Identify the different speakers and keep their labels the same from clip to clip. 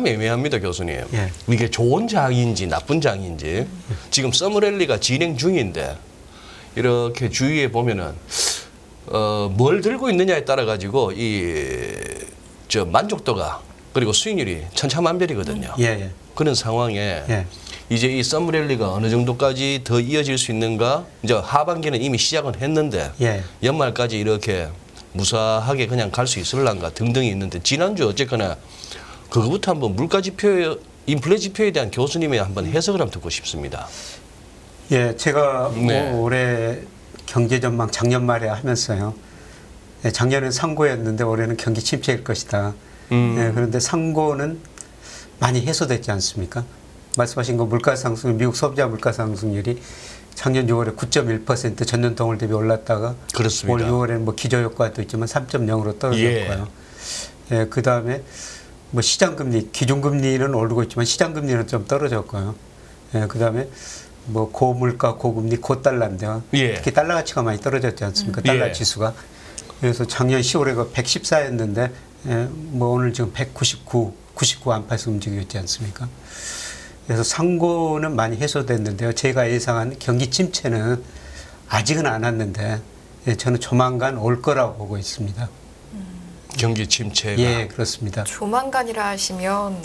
Speaker 1: 참 애매합니다, 교수님.
Speaker 2: 예.
Speaker 1: 이게 좋은 장인지 나쁜 장인지 지금 서머랠리가 진행 중인데 이렇게 주위에 보면은 뭘 들고 있느냐에 따라 가지고 저 만족도가 그리고 수익률이 천차만별이거든요.
Speaker 2: 예.
Speaker 1: 그런 상황에
Speaker 2: 예.
Speaker 1: 이제 이 서머랠리가 어느 정도까지 더 이어질 수 있는가? 이제 하반기는 이미 시작은 했는데
Speaker 2: 예.
Speaker 1: 연말까지 이렇게 무사하게 그냥 갈 수 있을란가 등등이 있는데 지난주 어쨌거나 그거부터 한번 물가 지표, 인플레 지표에 대한 교수님의 한번 해석을 한번 듣고 싶습니다.
Speaker 2: 예, 제가
Speaker 1: 네.
Speaker 2: 올해 경제 전망 작년 말에 하면서요. 예, 작년엔 상고였는데 올해는 경기 침체일 것이다. 예, 그런데 상고는 많이 해소됐지 않습니까? 말씀하신 거 물가 상승, 미국 소비자 물가 상승률이 작년 6월에 9.1% 전년 동월 대비 올랐다가
Speaker 1: 그렇습니다.
Speaker 2: 올 6월에는 뭐 기저 효과도 있지만 3.0으로 떨어졌고요. 예, 그 다음에 뭐 시장금리, 기준금리는 오르고 있지만 시장금리는 좀 떨어졌고요. 예, 그 다음에 뭐 고물가, 고금리, 고달러인데요.
Speaker 1: 예.
Speaker 2: 특히 달러 가치가 많이 떨어졌지 않습니까? 달러
Speaker 1: 예. 지수가.
Speaker 2: 그래서 작년 10월에 그 114였는데 예, 뭐 오늘 지금 199 안팎에서 움직이고 있지 않습니까? 그래서 상고는 많이 해소됐는데요. 제가 예상한 경기 침체는 아직은 안 왔는데 예, 저는 조만간 올 거라고 보고 있습니다.
Speaker 1: 경기 침체가.
Speaker 2: 예, 그렇습니다.
Speaker 3: 조만간이라 하시면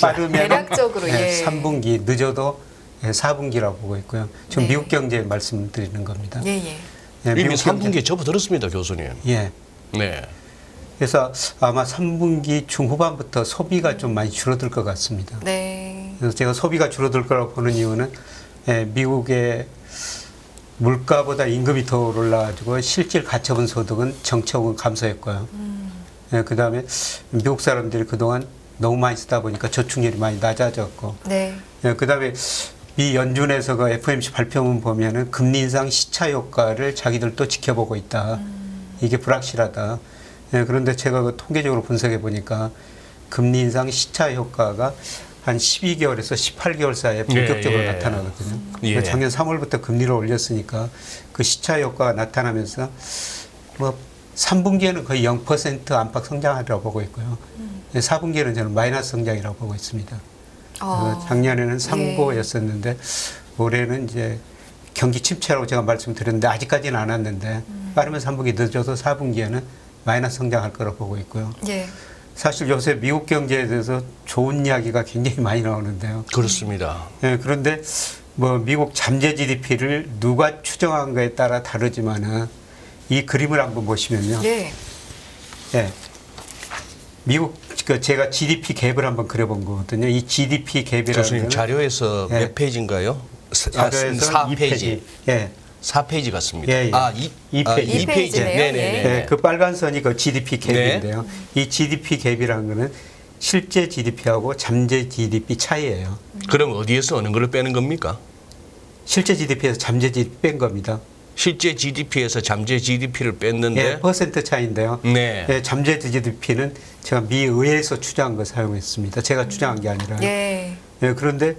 Speaker 2: 빠르면
Speaker 3: 대략적으로 예.
Speaker 2: 3분기, 늦어도 4분기라고 보고 있고요. 지금
Speaker 3: 네.
Speaker 2: 미국 경제 말씀드리는 겁니다.
Speaker 3: 예예.
Speaker 2: 예,
Speaker 1: 이미
Speaker 2: 미국 경제-
Speaker 1: 3분기에 접어들었습니다, 교수님.
Speaker 2: 예.
Speaker 1: 네.
Speaker 2: 그래서 아마 3분기 중후반부터 소비가 좀 많이 줄어들 것 같습니다.
Speaker 3: 네.
Speaker 2: 그래서 제가 소비가 줄어들 거라고 보는 이유는 예, 미국의 물가보다 임금이 더 올라가지고 실질 가처분 소득은 정책은 감소했고요. 예, 그 다음에 미국 사람들이 그동안 너무 많이 쓰다 보니까 저축률이 많이 낮아졌고,
Speaker 3: 네.
Speaker 2: 예, 그 다음에 미 연준에서 그 FOMC 발표문 보면은 금리 인상 시차 효과를 자기들도 지켜보고 있다. 이게 불확실하다. 예, 그런데 제가 그 통계적으로 분석해 보니까 금리 인상 시차 효과가 한 12개월에서 18개월 사이에 본격적으로
Speaker 1: 예, 예.
Speaker 2: 나타나거든요.
Speaker 1: 예.
Speaker 2: 그러니까 작년 3월부터 금리를 올렸으니까 그 시차 효과가 나타나면서 뭐 3분기에는 거의 0% 안팎 성장하리라고 보고 있고요. 4분기에는 저는 마이너스 성장이라고 보고 있습니다. 작년에는 상고였었는데 올해는 이제 경기 침체라고 제가 말씀드렸는데 아직까지는 안 왔는데 빠르면 3분기 늦어도 4분기에는 마이너스 성장할 거라고 보고 있고요.
Speaker 3: 예.
Speaker 2: 사실 요새 미국 경제에 대해서 좋은 이야기가 굉장히 많이 나오는데요.
Speaker 1: 그렇습니다.
Speaker 2: 예, 그런데 뭐 미국 잠재 GDP를 누가 추정한 거에 따라 다르지만은 이 그림을 한번 보시면요.
Speaker 3: 예.
Speaker 2: 예. 미국 제가 GDP 갭을 한번 그려본 거거든요. 이 GDP 갭이라는
Speaker 1: 교수님
Speaker 2: 거는
Speaker 1: 자료에서
Speaker 2: 예.
Speaker 1: 몇 페이지인가요?
Speaker 2: 자료에서
Speaker 1: 4페이지.
Speaker 2: 예.
Speaker 1: 4페이지 같습니다.
Speaker 2: 예, 예.
Speaker 1: 아,
Speaker 2: 이 페이지.
Speaker 3: 이 페이지네요.
Speaker 1: 네네네.
Speaker 2: 예, 그 빨간 선이 그 GDP
Speaker 1: 네.
Speaker 2: 갭인데요. 이 GDP 갭이라는 거는 실제 GDP하고 잠재 GDP 차이예요.
Speaker 1: 그럼 어디에서 어느 걸 빼는 겁니까?
Speaker 2: 실제 GDP에서 잠재 GDP 뺀 겁니다.
Speaker 1: 실제 GDP에서 잠재 GDP를 뺐는데
Speaker 2: 예, 퍼센트 차이인데요.
Speaker 1: 네.
Speaker 2: 예, 잠재 GDP는 제가 미 의회에서 추정한 거 사용했습니다. 제가 추정한 게 아니라.
Speaker 3: 예.
Speaker 2: 예, 그런데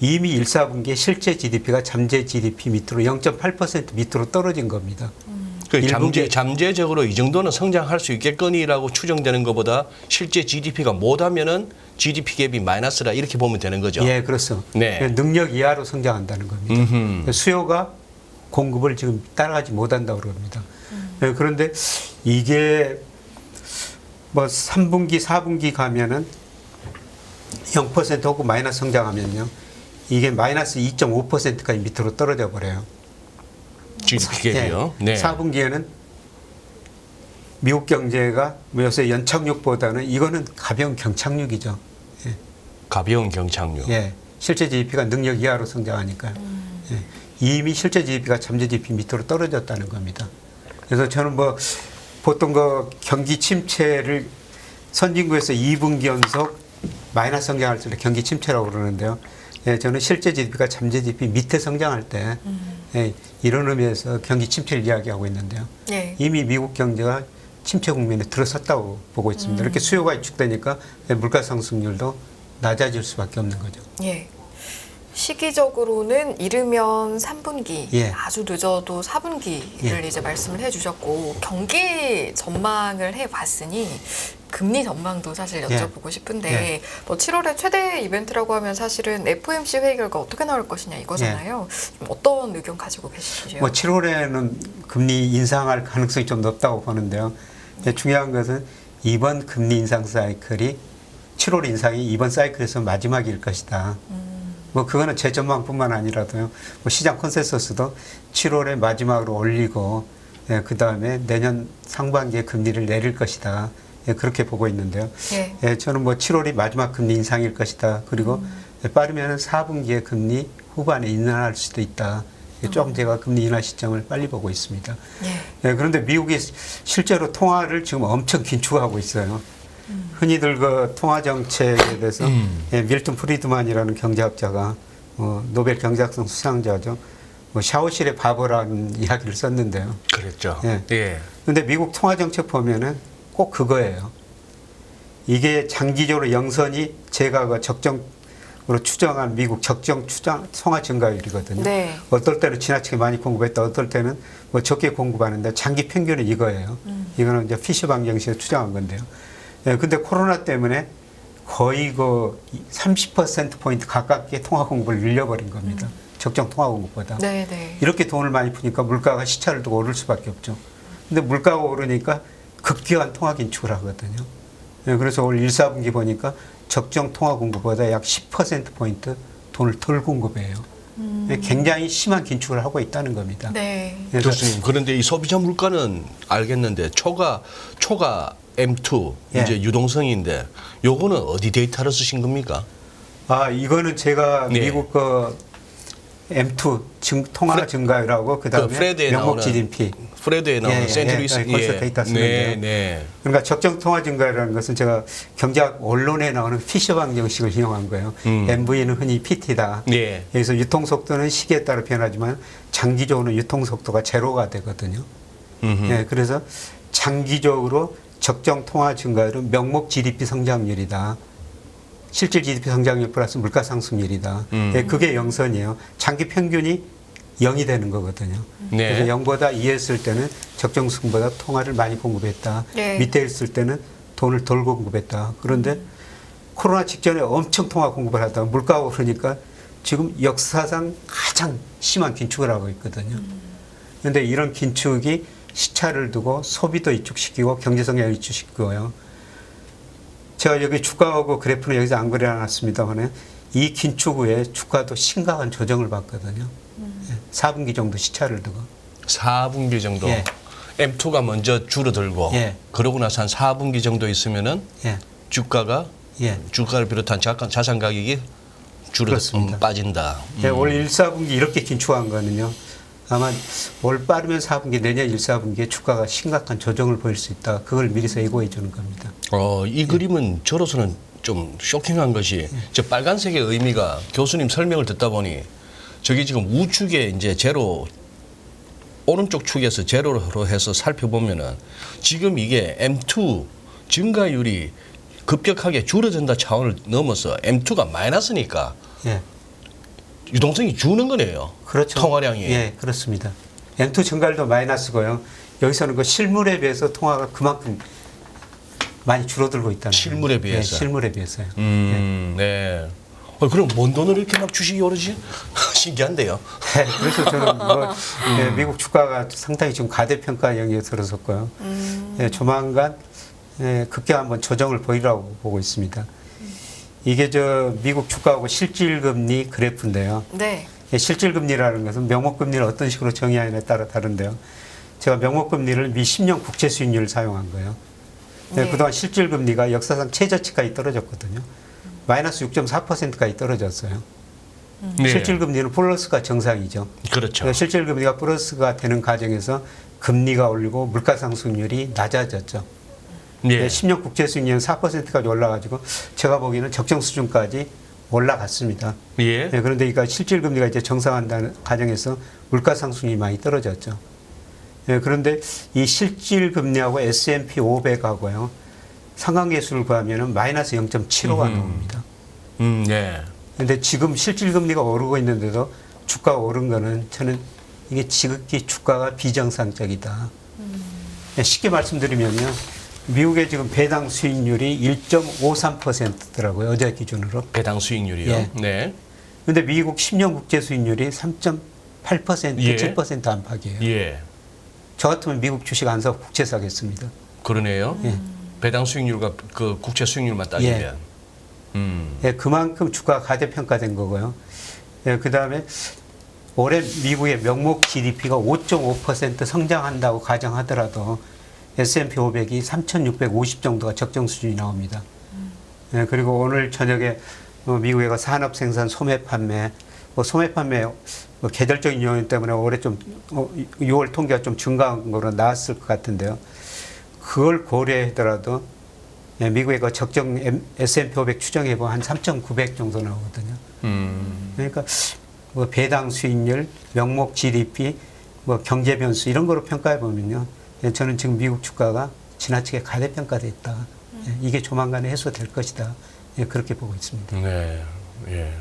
Speaker 2: 이미 1, 4분기에 실제 GDP가 잠재 GDP 밑으로 0.8% 밑으로 떨어진 겁니다.
Speaker 1: 그
Speaker 2: 일분기-
Speaker 1: 잠재적으로 이 정도는 성장할 수 있겠거니라고 추정되는 것보다 실제 GDP가 못하면은 GDP 갭이 마이너스라 이렇게 보면 되는 거죠.
Speaker 2: 예, 그렇죠.
Speaker 1: 네.
Speaker 2: 예, 능력 이하로 성장한다는 겁니다.
Speaker 1: 음흠.
Speaker 2: 수요가 공급을 지금 따라가지 못한다고 그럽니다. 예, 그런데 이게 뭐 3분기, 4분기 가면은 0% 혹은 마이너스 성장하면요. 이게 마이너스 2.5%까지 밑으로 떨어져 버려요.
Speaker 1: GDP 갭이요.
Speaker 2: 예,
Speaker 1: 네.
Speaker 2: 4분기에는 미국 경제가 뭐 요새 연착륙보다는 이거는 가벼운 경착륙이죠.
Speaker 1: 가벼운 경착륙.
Speaker 2: 예, 실제 GDP가 능력 이하로 성장하니까요. 예, 이미 실제 GDP가 잠재 GDP 밑으로 떨어졌다는 겁니다. 그래서 저는 뭐 보통 그 경기 침체를 선진국에서 2분기 연속 마이너스 성장할 때 경기 침체라고 그러는데요. 예, 저는 실제 GDP가 잠재 GDP 밑에 성장할 때 예, 이런 의미에서 경기 침체를 이야기하고 있는데요.
Speaker 3: 예.
Speaker 2: 이미 미국 경제가 침체 국면에 들어섰다고 보고 있습니다. 이렇게 수요가 위축되니까 물가 상승률도 낮아질 수밖에 없는 거죠.
Speaker 3: 예. 시기적으로는 이르면 3분기,
Speaker 2: 예.
Speaker 3: 아주 늦어도 4분기를
Speaker 2: 예.
Speaker 3: 이제 말씀을 해주셨고 경기 전망을 해봤으니 금리 전망도 사실
Speaker 2: 예.
Speaker 3: 여쭤보고 싶은데 뭐 7월에 최대 이벤트라고 하면 사실은 FOMC 회의 결과 어떻게 나올 것이냐 이거잖아요. 좀 어떤 의견 가지고 계시죠?
Speaker 2: 뭐 7월에는 금리 인상할 가능성이 좀 높다고 보는데요. 중요한 것은 이번 금리 인상 사이클이 7월 인상이 이번 사이클에서 마지막일 것이다. 뭐 그거는 제 전망뿐만 아니라도요. 뭐 시장 컨센서스도 7월에 마지막으로 올리고 그 다음에 내년 상반기에 금리를 내릴 것이다. 그렇게 보고 있는데요.
Speaker 3: 예.
Speaker 2: 저는 뭐 7월이 마지막 금리 인상일 것이다. 그리고 빠르면 4분기에 금리 후반에 인하할 수도 있다. 조금 제가 금리 인하 시점을 빨리 보고 있습니다. 그런데 미국이 실제로 통화를 지금 엄청 긴축하고 있어요. 흔히들 그 통화 정책에 대해서 밀턴 프리드만이라는 경제학자가 노벨 경제학상 수상자죠. 뭐 샤워실의 바보라는 이야기를 썼는데요.
Speaker 1: 그랬죠.
Speaker 2: 예. 근데 미국 통화 정책 보면은 꼭 그거예요. 이게 장기적으로 영선이 제가 그 적정으로 추정한 미국 적정 통화 증가율이거든요.
Speaker 3: 네.
Speaker 2: 어떨 때는 지나치게 많이 공급했다, 어떨 때는 뭐 적게 공급하는데 장기 평균은 이거예요. 이거는 이제 피셔 방정식에서 추정한 건데요. 근데 코로나 때문에 거의 그 30%포인트 가깝게 통화 공급을 늘려버린 겁니다. 적정 통화 공급보다.
Speaker 3: 네.
Speaker 2: 이렇게 돈을 많이 푸니까 물가가 시차를 두고 오를 수밖에 없죠. 근데 물가가 오르니까 급격한 통화 긴축을 하거든요. 그래서 올 1, 4분기 보니까 적정 통화 공급보다 약 10%포인트 돈을 덜 공급해요. 굉장히 심한 긴축을 하고 있다는 겁니다.
Speaker 3: 네.
Speaker 1: 교수님, 그런데 이 소비자 물가는 알겠는데 초가 M2
Speaker 2: 예.
Speaker 1: 이제 유동성인데 요거는 어디 데이터를 쓰신 겁니까?
Speaker 2: 이거는 제가
Speaker 1: 네.
Speaker 2: 미국 그 M2 통화 증가율하고 그다음에
Speaker 1: 프레드에
Speaker 2: 명목
Speaker 1: 나오는
Speaker 2: GDP.
Speaker 1: 프레드에 나오는 센트루이스
Speaker 2: 거기서 데이터 쓰는데요.
Speaker 1: 네.
Speaker 2: 그러니까 적정 통화 증가율이라는 것은 제가 경제학 원론에 나오는 피셔 방정식을 이용한 거예요. MV는 흔히 PT다.
Speaker 1: 네.
Speaker 2: 여기서 유통 속도는 시기에 따라 변하지만 장기적으로는 유통 속도가 제로가 되거든요. 그래서 장기적으로 적정 통화 증가율은 명목 GDP 성장률이다. 실질 GDP 성장률 플러스 물가 상승률이다. 그게 영선이에요. 장기 평균이 0이 되는 거거든요.
Speaker 1: 네.
Speaker 2: 그래서 0보다 2였을 때는 적정 수준보다 통화를 많이 공급했다.
Speaker 3: 네.
Speaker 2: 밑에 있을 때는 돈을 덜 공급했다. 그런데 코로나 직전에 엄청 통화 공급을 하다가 물가가 오르니까 지금 역사상 가장 심한 긴축을 하고 있거든요. 그런데 이런 긴축이 시차를 두고 소비도 위축시키고 경제 성장을 위축시키고요. 제가 여기 주가하고 그래프는 여기서 안 그려놨습니다만 이 긴축 후에 주가도 심각한 조정을 받거든요. 4분기 정도 시차를 두고.
Speaker 1: 4분기 정도.
Speaker 2: 예.
Speaker 1: M2가 먼저 줄어들고
Speaker 2: 예.
Speaker 1: 그러고 나서 한 4분기 정도 있으면은
Speaker 2: 예.
Speaker 1: 주가가
Speaker 2: 예.
Speaker 1: 주가를 비롯한 자산 가격이
Speaker 2: 그렇습니다.
Speaker 1: 빠진다.
Speaker 2: 올 1, 4분기 이렇게 긴축한 거는요. 아마 올 빠르면 4분기, 내년 1, 4분기에 주가가 심각한 조정을 보일 수 있다. 그걸 미리서 예고해 주는 겁니다.
Speaker 1: 이 그림은 저로서는 좀 쇼킹한 것이 저 빨간색의 의미가 교수님 설명을 듣다 보니 저기 지금 우측에 이제 제로 오른쪽 축에서 제로로 해서 살펴보면은 지금 이게 M2 증가율이 급격하게 줄어든다 차원을 넘어서 M2가 마이너스니까
Speaker 2: 예.
Speaker 1: 유동성이 주는 거네요.
Speaker 2: 그렇죠.
Speaker 1: 통화량이.
Speaker 2: 예, 그렇습니다. M2 증가율도 마이너스고요. 여기서는 그 실물에 비해서 통화가 그만큼 많이 줄어들고 있다는
Speaker 1: 실물에
Speaker 2: 거예요.
Speaker 1: 비해서?
Speaker 2: 예, 실물에 비해서요.
Speaker 1: 네. 그럼 뭔 돈으로 이렇게 막 주식이 오르지? 신기한데요.
Speaker 2: 네, 그래서 저는 뭐 미국 주가가 상당히 지금 가대평가 영역에 들어섰고요. 조만간 급격 한번 조정을 보이라고 보고 있습니다. 이게 저 미국 주가하고 실질금리 그래프인데요.
Speaker 3: 네.
Speaker 2: 실질금리라는 것은 명목금리를 어떤 식으로 정의하느냐에 따라 다른데요. 제가 명목금리를 미 10년 국채 수익률을 사용한 거예요.
Speaker 3: 네.
Speaker 2: 그동안 실질금리가 역사상 최저치까지 떨어졌거든요. 마이너스 6.4%까지 떨어졌어요.
Speaker 1: 네.
Speaker 2: 실질금리는 플러스가 정상이죠.
Speaker 1: 그렇죠.
Speaker 2: 그러니까 실질금리가 플러스가 되는 과정에서 금리가 올리고 물가상승률이 낮아졌죠.
Speaker 1: 네.
Speaker 2: 10년 국채 수익률은 4%까지 올라가지고 제가 보기에는 적정 수준까지 올라갔습니다.
Speaker 1: 예.
Speaker 2: 그런데 그러니까 실질금리가 이제 정상화한다는 과정에서 물가상승률이 많이 떨어졌죠. 그런데 이 실질금리하고 S&P 500하고요. 상관계수를 구하면 마이너스 0.75가 나옵니다.
Speaker 1: 네.
Speaker 2: 그런데 지금 실질금리가 오르고 있는데도 주가가 오른 거는 저는 이게 지극히 주가가 비정상적이다. 쉽게 말씀드리면요. 미국의 지금 배당 수익률이 1.53%더라고요. 어제 기준으로.
Speaker 1: 배당 수익률이요.
Speaker 2: 예.
Speaker 1: 네.
Speaker 2: 근데 미국 10년 국제 수익률이 3.8%,
Speaker 1: 예.
Speaker 2: 7% 안팎이에요.
Speaker 1: 예.
Speaker 2: 저 같으면 미국 주식 안 사고 국채 사겠습니다.
Speaker 1: 그러네요.
Speaker 2: 예.
Speaker 1: 배당 수익률과 그 국채 수익률만 따지면.
Speaker 2: 예, 그만큼 주가가 가대평가된 거고요. 예, 그다음에 올해 미국의 명목 GDP가 5.5% 성장한다고 가정하더라도 S&P 500이 3,650 정도가 적정 수준이 나옵니다. 예, 그리고 오늘 저녁에 미국의 산업 생산 소매 판매, 소매 판매 계절적인 요인 때문에 올해 좀 6월 통계가 좀 증가한 거로 나왔을 것 같은데요. 그걸 고려하더라도 예, 미국의 그 적정 S&P 500 추정해 보면 한 3,900 정도 나오거든요. 그러니까 뭐 배당 수익률, 명목 GDP, 뭐 경제 변수 이런 거로 평가해 보면요, 예, 저는 지금 미국 주가가 지나치게 가대평가돼 있다. 예, 이게 조만간에 해소될 것이다. 예, 그렇게 보고 있습니다.
Speaker 1: 네. 예.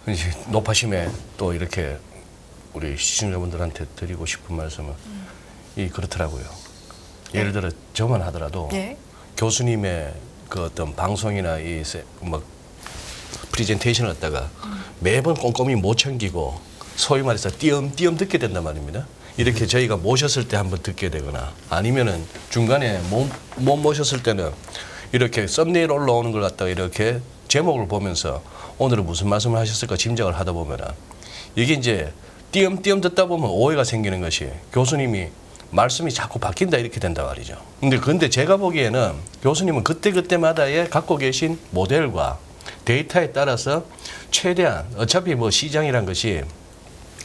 Speaker 1: 이제 높아심에 또 이렇게 우리 시청자분들한테 드리고 싶은 말씀은 그렇더라고요. 예를 들어 저만 하더라도
Speaker 3: 예.
Speaker 1: 교수님의 그 어떤 방송이나 뭐 프레젠테이션을 갖다가 매번 꼼꼼히 못 챙기고 소위 말해서 띄엄띄엄 듣게 된단 말입니다. 이렇게 저희가 모셨을 때 한번 듣게 되거나 아니면은 중간에 못 모셨을 때는 이렇게 썸네일 올라오는 걸 갖다가 이렇게 제목을 보면서 오늘은 무슨 말씀을 하셨을까 짐작을 하다 보면은 이게 이제 띄엄띄엄 듣다 보면 오해가 생기는 것이 교수님이 말씀이 자꾸 바뀐다 이렇게 된단 말이죠. 근데 제가 보기에는 교수님은 그때그때마다의 갖고 계신 모델과 데이터에 따라서 최대한 어차피 뭐 시장이란 것이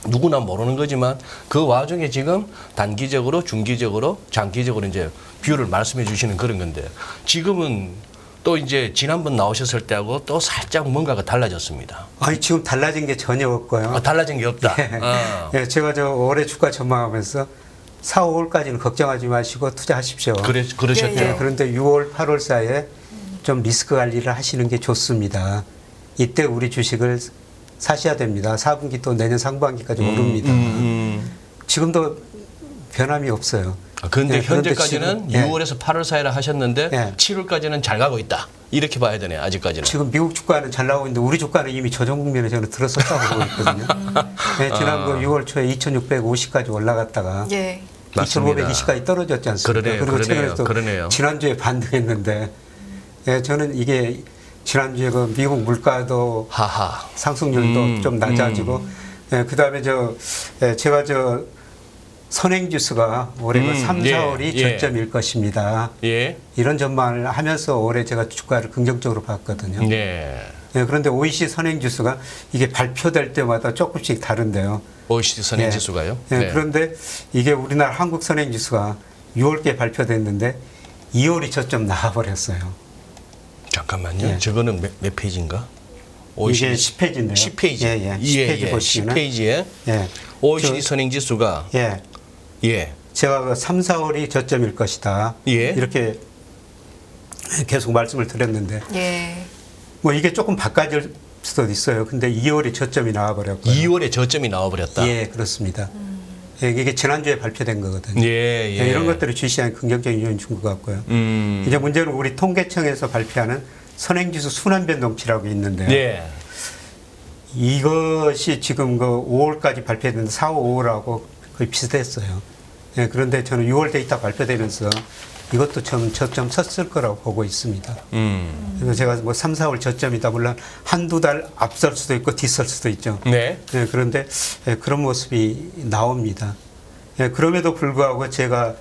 Speaker 1: 누구나 모르는 거지만 그 와중에 지금 단기적으로 중기적으로 장기적으로 이제 뷰를 말씀해 주시는 그런 건데 지금은 또 이제 지난번 나오셨을 때하고 또 살짝 뭔가가 달라졌습니다.
Speaker 2: 아니, 지금 달라진 게 전혀 없고요.
Speaker 1: 달라진 게 없다.
Speaker 2: 예, 제가 저 올해 주가 전망하면서 4, 5월까지는 걱정하지 마시고 투자하십시오.
Speaker 1: 그러셨죠.
Speaker 3: 예, 예.
Speaker 2: 그런데 6월, 8월 사이에 좀 리스크 관리를 하시는 게 좋습니다. 이때 우리 주식을 사셔야 됩니다. 4분기 또 내년 상반기까지 오릅니다. 지금도 변함이 없어요.
Speaker 1: 그런데
Speaker 2: 예, 그런데
Speaker 1: 현재까지는
Speaker 2: 지금, 예.
Speaker 1: 6월에서 8월 사이라 하셨는데
Speaker 2: 예.
Speaker 1: 7월까지는 잘 가고 있다. 이렇게 봐야 되네 아직까지는.
Speaker 2: 지금 미국 주가는 잘 나오고 있는데 우리 주가는 이미 조정 국면에 저는 들어섰다고 보고 있거든요. 네, 지난 그 6월 초에 2,650까지 올라갔다가
Speaker 3: 예.
Speaker 2: 2,520까지 떨어졌지 않습니까?
Speaker 1: 그러네요.
Speaker 2: 그리고
Speaker 1: 그러네요.
Speaker 2: 최근에 또
Speaker 1: 그러네요.
Speaker 2: 지난주에 반등했는데 예, 저는 이게 지난주에 그 미국 물가도
Speaker 1: 하하.
Speaker 2: 상승률도 좀 낮아지고 예, 그다음에 제가 선행지수가 올해 그 3, 4월이
Speaker 1: 예.
Speaker 2: 저점일 것입니다.
Speaker 1: 예.
Speaker 2: 이런 전망을 하면서 올해 제가 주가를 긍정적으로 봤거든요.
Speaker 1: 네.
Speaker 2: 예, 그런데 OECD 선행지수가 이게 발표될 때마다 조금씩 다른데요.
Speaker 1: OECD 선행지수가요?
Speaker 2: 예,
Speaker 1: 네.
Speaker 2: 그런데 이게 우리나라 한국 선행지수가 6월께 발표됐는데 2월이 저점 나와버렸어요.
Speaker 1: 잠깐만요.
Speaker 2: 예.
Speaker 1: 저거는 몇 페이지인가?
Speaker 2: 이게 10페이지인데요.
Speaker 1: 10페이지.
Speaker 2: 예, 예. 10페이지 보시면
Speaker 1: 10페이지에
Speaker 2: 예,
Speaker 1: OECD 선행지수가
Speaker 2: 예,
Speaker 1: 예.
Speaker 2: 제가 그 3, 4월이 저점일 것이다.
Speaker 1: 예.
Speaker 2: 이렇게 계속 말씀을 드렸는데
Speaker 3: 예.
Speaker 2: 뭐 이게 조금 바꿔질 수도 있어요. 근데 2월이 저점이 나와버렸고요.
Speaker 1: 2월에 저점이 나와버렸다.
Speaker 2: 예, 그렇습니다. 예, 이게 지난주에 발표된 거거든요.
Speaker 1: 예, 예.
Speaker 2: 예, 이런 것들을 주시한 긍정적인 요인 준 것 같고요. 이제 문제는 우리 통계청에서 발표하는 선행지수 순환변동치라고 있는데요.
Speaker 1: 예.
Speaker 2: 이것이 지금 그 5월까지 발표됐는데 4, 5월하고 거의 비슷했어요. 예, 그런데 저는 6월 데이터 발표되면서 이것도 좀 저점 섰을 거라고 보고 있습니다. 그래서 제가 뭐 3, 4월 저점이다 물론 한두 달 앞설 수도 있고 뒤설 수도 있죠.
Speaker 1: 네.
Speaker 2: 예, 그런데 그런 모습이 나옵니다. 예, 그럼에도 불구하고 제가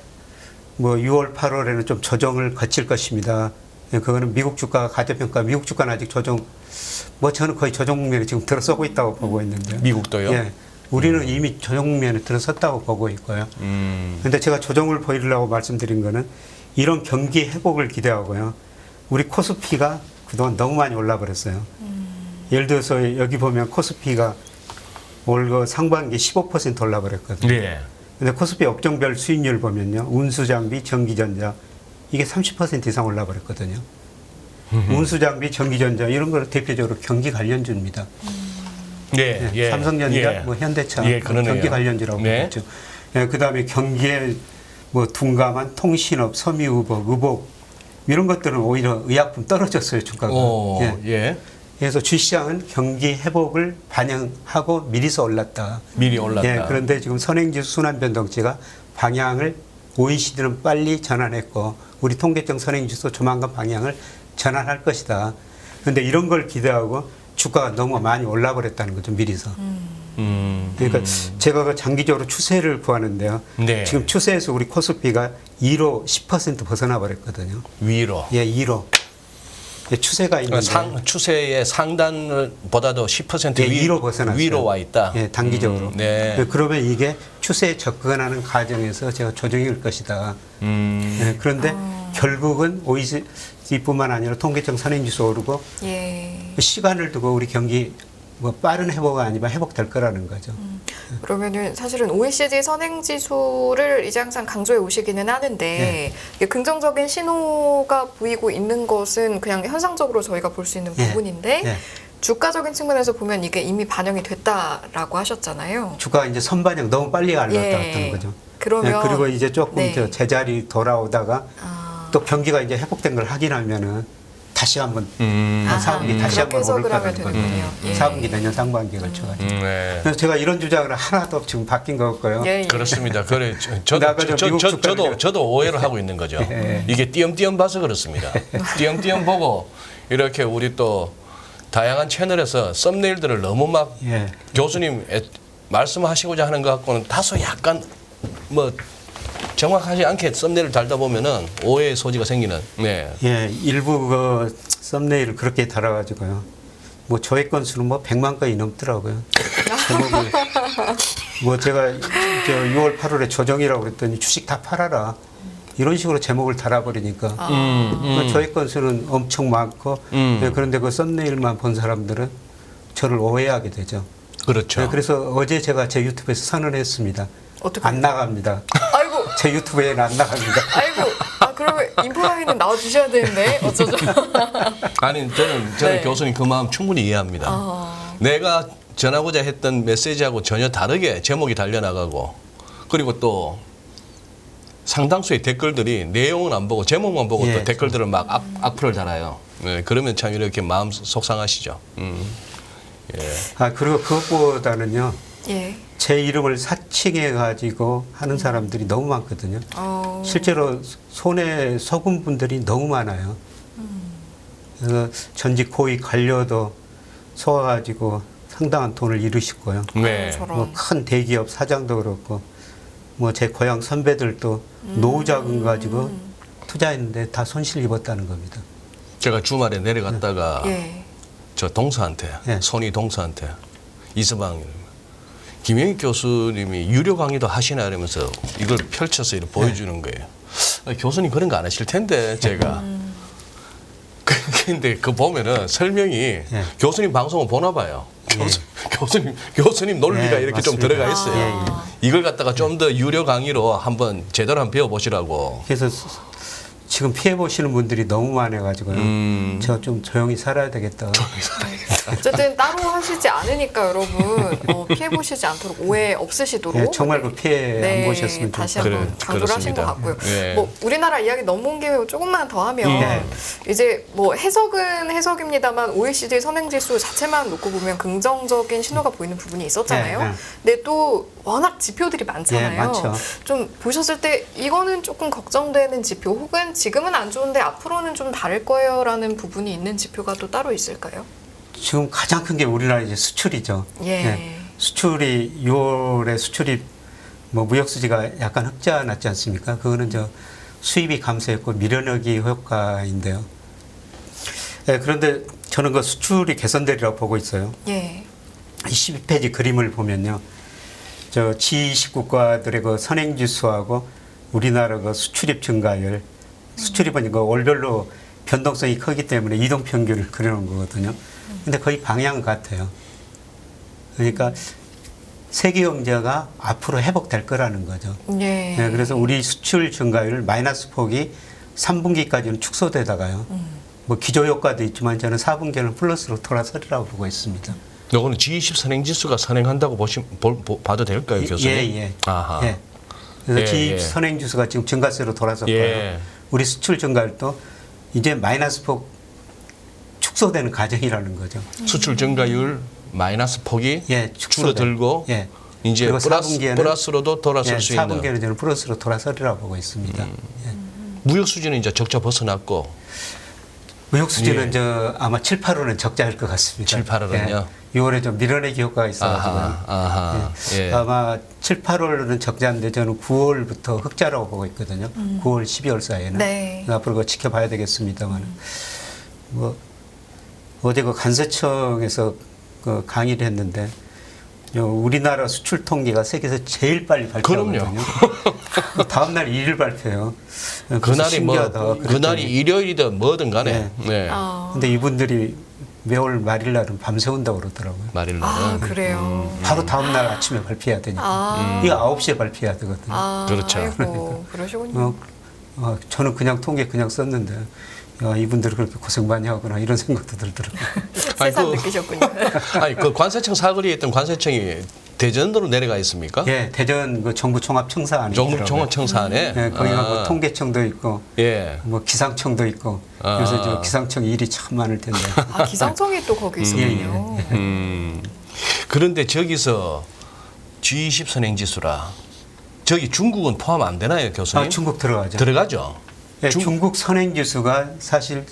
Speaker 2: 뭐 6월, 8월에는 좀 조정을 거칠 것입니다. 예, 그거는 미국 주가 가대평가, 미국 주가는 아직 조정, 뭐 저는 거의 조정 국면에 지금 들어서고 있다고 보고 있는데요.
Speaker 1: 미국도요?
Speaker 2: 예, 우리는 이미 조정 국면에 들어섰다고 보고 있고요. 그런데 제가 조정을 보이려고 말씀드린 거는 이런 경기 회복을 기대하고요. 우리 코스피가 그동안 너무 많이 올라 버렸어요. 예를 들어서 여기 보면 코스피가 올 그 상반기 15% 올라 버렸거든요.
Speaker 1: 네.
Speaker 2: 근데 코스피 업종별 수익률 보면요. 운수장비, 전기전자 이게 30% 이상 올라 버렸거든요. 운수장비, 전기전자 이런 걸 대표적으로 경기 관련주입니다.
Speaker 1: 네.
Speaker 2: 예, 삼성전자,
Speaker 1: 예.
Speaker 2: 뭐 현대차,
Speaker 1: 예, 그러네요.
Speaker 2: 경기 관련주라고
Speaker 1: 네.
Speaker 2: 보죠. 예, 그다음에 경기에 뭐 둔감한 통신업, 섬유의복, 의복 이런 것들은 오히려 의약품 떨어졌어요 주가가.
Speaker 1: 오,
Speaker 2: 예.
Speaker 1: 예.
Speaker 2: 그래서 주시장은 경기 회복을 반영하고 미리서 올랐다.
Speaker 1: 미리 올랐다.
Speaker 2: 예, 그런데 지금 선행지수 순환 변동치가 방향을 OECD는 빨리 전환했고 우리 통계청 선행지수 조만간 방향을 전환할 것이다. 그런데 이런 걸 기대하고 주가가 너무 많이 올라버렸다는 거죠 미리서. 그러니까 제가 그 장기적으로 추세를 구하는데요.
Speaker 1: 네.
Speaker 2: 지금 추세에서 우리 코스피가 2로 10% 벗어나 버렸거든요.
Speaker 1: 위로.
Speaker 2: 예, 2로. 예, 추세가 있는데
Speaker 1: 추세의 상단보다도 10%
Speaker 2: 예, 2로 벗어났어요.
Speaker 1: 위로 와 있다.
Speaker 2: 예, 단기적으로.
Speaker 1: 네.
Speaker 2: 예, 그러면 이게 추세에 접근하는 과정에서 제가 조정일 것이다. 예, 그런데 결국은 OECD뿐만 아니라 통계청 선행지수 오르고
Speaker 3: 예.
Speaker 2: 시간을 두고 우리 경기 뭐 빠른 회복이 아니면 회복될 거라는 거죠.
Speaker 3: 그러면은 사실은 OECD 선행지수를 이제 항상 강조해 오시기는 하는데
Speaker 2: 네.
Speaker 3: 이게 긍정적인 신호가 보이고 있는 것은 그냥 현상적으로 저희가 볼 수 있는
Speaker 2: 네.
Speaker 3: 부분인데
Speaker 2: 네.
Speaker 3: 주가적인 측면에서 보면 이게 이미 반영이 됐다라고 하셨잖아요.
Speaker 2: 주가가 이제 선반영 너무 빨리 올랐다
Speaker 3: 예.
Speaker 2: 왔다는 거죠.
Speaker 3: 그러면
Speaker 2: 예, 그리고 이제 조금
Speaker 3: 네.
Speaker 2: 저 제자리 돌아오다가
Speaker 3: 아,
Speaker 2: 또 경기가 이제 회복된 걸 확인하면은 다시 한번
Speaker 3: 아하,
Speaker 2: 4분기 다시
Speaker 3: 그렇게
Speaker 2: 한번
Speaker 3: 해서
Speaker 2: 오를
Speaker 3: 그러면
Speaker 2: 거라는
Speaker 3: 되는군요.
Speaker 2: 거죠.
Speaker 3: 예.
Speaker 2: 4분기 내년 상반기에 걸쳐가지고.
Speaker 1: 네.
Speaker 2: 그래서 제가 이런 주장을 하나도 지금 바뀐 거 없고요.
Speaker 3: 예, 예.
Speaker 1: 그렇습니다. 그래
Speaker 2: 근데 아까 저 미국 주가를
Speaker 1: 저도 오해를 하고 있는 거죠.
Speaker 2: 예.
Speaker 1: 이게 띄엄띄엄 봐서 그렇습니다. 띄엄띄엄 보고 이렇게 우리 또 다양한 채널에서 썸네일들을 너무 막
Speaker 2: 예.
Speaker 1: 교수님 말씀하시고자 하는 것 갖고는 다소 약간 뭐 정확하지 않게 썸네일을 달다 보면은 오해의 소지가 생기는. 네.
Speaker 2: 예, 일부 그 썸네일을 그렇게 달아가지고요. 뭐 조회 건수는 뭐 100만 건이 넘더라고요. 제목을 뭐 제가 저 6월 8월에 조정이라고 그랬더니 주식 다 팔아라. 이런 식으로 제목을 달아버리니까 그 조회 건수는 엄청 많고 예, 그런데 그 썸네일만 본 사람들은 저를 오해하게 되죠.
Speaker 1: 그렇죠.
Speaker 2: 예, 그래서 어제 제가 제 유튜브에서 선언했습니다.
Speaker 3: 어떻게?
Speaker 2: 안 나갑니다.
Speaker 3: 아이고,
Speaker 2: 제 유튜브에는 안 나갑니다.
Speaker 3: 아이고. 아 그러면 인포라인은 나와 주셔야 되는데 어쩌죠?
Speaker 1: 아니 저는
Speaker 3: 네.
Speaker 1: 교수님 그 마음 충분히 이해합니다. 내가 전하고자 했던 메시지하고 전혀 다르게 제목이 달려나가고 그리고 또 상당수의 댓글들이 내용은 안 보고 제목만 보고
Speaker 2: 예,
Speaker 1: 또 댓글들을 막 악플을 달아요. 네, 그러면 참 이렇게 마음 속상하시죠. 예.
Speaker 2: 아 그리고 그것보다는요.
Speaker 3: 예.
Speaker 2: 제 이름을 사칭해 가지고 하는 사람들이 너무 많거든요. 실제로 손에 속은 분들이 너무 많아요. 그래서 전직 고위 관료도 속아가지고 상당한 돈을 이루시고요.
Speaker 1: 네.
Speaker 3: 저런.
Speaker 2: 뭐 큰 대기업 사장도 그렇고 뭐 제 고향 선배들도 노후 자금 가지고 투자했는데 다 손실 입었다는 겁니다.
Speaker 1: 제가 주말에 내려갔다가
Speaker 3: 예.
Speaker 1: 저 동서한테
Speaker 2: 예.
Speaker 1: 손이 동서한테 이서방 김영익 교수님이 유료 강의도 하시나 이러면서 이걸 펼쳐서 이렇게 보여주는 거예요. 교수님 그런 거 안 하실 텐데 제가. 근데 그 보면은 설명이 교수님 방송을 보나 봐요. 교수님 논리가
Speaker 2: 예,
Speaker 1: 이렇게 좀
Speaker 2: 맞습니다.
Speaker 1: 들어가 있어요.
Speaker 2: 예,
Speaker 1: 이걸 갖다가 좀 더 유료 강의로 한번 제대로 한번 배워보시라고.
Speaker 2: 그래서 지금 피해 보시는 분들이 너무 많아가지고요. 제가 좀 조용히 살아야 되겠다.
Speaker 3: 어쨌든 따로 하시지 않으니까 여러분 피해 보시지 않도록 오해 없으시도록
Speaker 2: 예, 정말 그 피해 안 보셨으면
Speaker 3: 다시
Speaker 2: 좋겠다.
Speaker 3: 한번 강조를 하신 것
Speaker 1: 그렇습니다.
Speaker 3: 같고요.
Speaker 1: 예.
Speaker 3: 뭐 우리나라 이야기 넘어온 김에 조금만 더 하면
Speaker 2: 예.
Speaker 3: 이제 뭐 해석은 해석입니다만 OECD 선행지수 자체만 놓고 보면 긍정적인 신호가 보이는 부분이 있었잖아요.
Speaker 2: 예, 예.
Speaker 3: 근데 또 워낙 지표들이 많잖아요.
Speaker 2: 예, 많죠.
Speaker 3: 좀 보셨을 때 이거는 조금 걱정되는 지표 혹은 지금은 안 좋은데 앞으로는 좀 다를 거예요라는 부분이 있는 지표가 또 따로 있을까요?
Speaker 2: 지금 가장 큰 게 우리나라 이제 수출이죠.
Speaker 3: 예.
Speaker 2: 수출이 6월에 수출이 뭐 무역 수지가 약간 흑자 났지 않습니까? 그거는 저 수입이 감소했고 밀어넣기 효과인데요. 예, 그런데 저는 그 수출이 개선되리라고 보고 있어요.
Speaker 3: 예.
Speaker 2: 12페이지 그림을 보면요. 저 G20 국가들의 그 선행지수하고 우리나라 그 수출입 증가율, 수출입은 이거 월별로 변동성이 크기 때문에 이동 평균을 그려놓은 거거든요. 근데 거의 방향은 같아요. 그러니까 세계 경제가 앞으로 회복될 거라는 거죠.
Speaker 3: 예.
Speaker 2: 네, 그래서 우리 수출 증가율 마이너스 폭이 3분기까지는 축소되다가요. 뭐 기저 효과도 있지만 저는 4분기는 플러스로 돌아서리라고 보고 있습니다.
Speaker 1: 이거는 G20 선행지수가 선행한다고 봐도 될까요, 교수님?
Speaker 2: 예, 예.
Speaker 1: 아하.
Speaker 2: 예. 그래서
Speaker 1: 예,
Speaker 2: 지입
Speaker 1: 예.
Speaker 2: 선행지수가 지금 증가세로 돌아섰고요.
Speaker 1: 예.
Speaker 2: 우리 수출 증가율도 이제 마이너스 폭 축소되는 과정이라는 거죠.
Speaker 1: 수출 증가율 마이너스 폭이
Speaker 2: 예,
Speaker 1: 줄어들고
Speaker 2: 예.
Speaker 1: 이제
Speaker 2: 그리고
Speaker 1: 플러스로도 돌아설
Speaker 2: 예,
Speaker 1: 수 있는
Speaker 2: 4분기에는 저는 플러스로 돌아서리라고 보고 있습니다. 예.
Speaker 1: 무역 수지는 이제 적자 벗어났고
Speaker 2: 무역 수지는
Speaker 1: 예.
Speaker 2: 저 아마 7, 8월은 적자일 것 같습니다.
Speaker 1: 7, 8월은요?
Speaker 2: 6월에 좀 밀어내기 효과가 있어가지고요.
Speaker 1: 아하. 예.
Speaker 2: 아마 7, 8월은 적자인데 저는 9월부터 흑자라고 보고 있거든요. 9월, 12월 사이에는.
Speaker 3: 네.
Speaker 2: 앞으로 그거 지켜봐야 되겠습니다만. 뭐 어제 그 간세청에서 그 강의를 했는데 우리나라 수출 통계가 세계에서 제일 빨리 발표하거든요. 다음 날 1일 발표해요.
Speaker 1: 그날이
Speaker 2: 신기하다.
Speaker 1: 그날이 일요일이든 뭐든 간에. 네.
Speaker 2: 근데 이분들이 매월 말일날은 밤새운다고 그러더라고요.
Speaker 1: 말일날은.
Speaker 3: 아, 그래요.
Speaker 2: 바로 다음 날 아침에 발표해야 되니까. 이거 9시에 발표해야 되거든요.
Speaker 1: 그렇죠.
Speaker 3: 아이고, 그러시군요.
Speaker 2: 저는 그냥 통계 그냥 썼는데 야, 이분들이 그렇게 고생 많이 하구나 이런 생각도 들더라고요.
Speaker 3: 새삼 느끼셨군요.
Speaker 1: 아니 그 관세청 사거리에 있던 관세청이 대전으로 내려가 있습니까?
Speaker 2: 예, 대전 그 정부 총합청사 안에 있더라고요.
Speaker 1: 종합청사 안에.
Speaker 2: 예, 거기가 뭐 통계청도 있고
Speaker 1: 예.
Speaker 2: 뭐 기상청도 있고 그래서 저 기상청 일이 참 많을 텐데.
Speaker 3: 아, 기상청이 또 거기 있었군요.
Speaker 1: 그런데 저기서 G20 선행지수라 저기 중국은 포함 안 되나요, 교수님?
Speaker 2: 중국 들어가죠.
Speaker 1: 들어가죠.
Speaker 2: 예, 중국 선행지수가 사실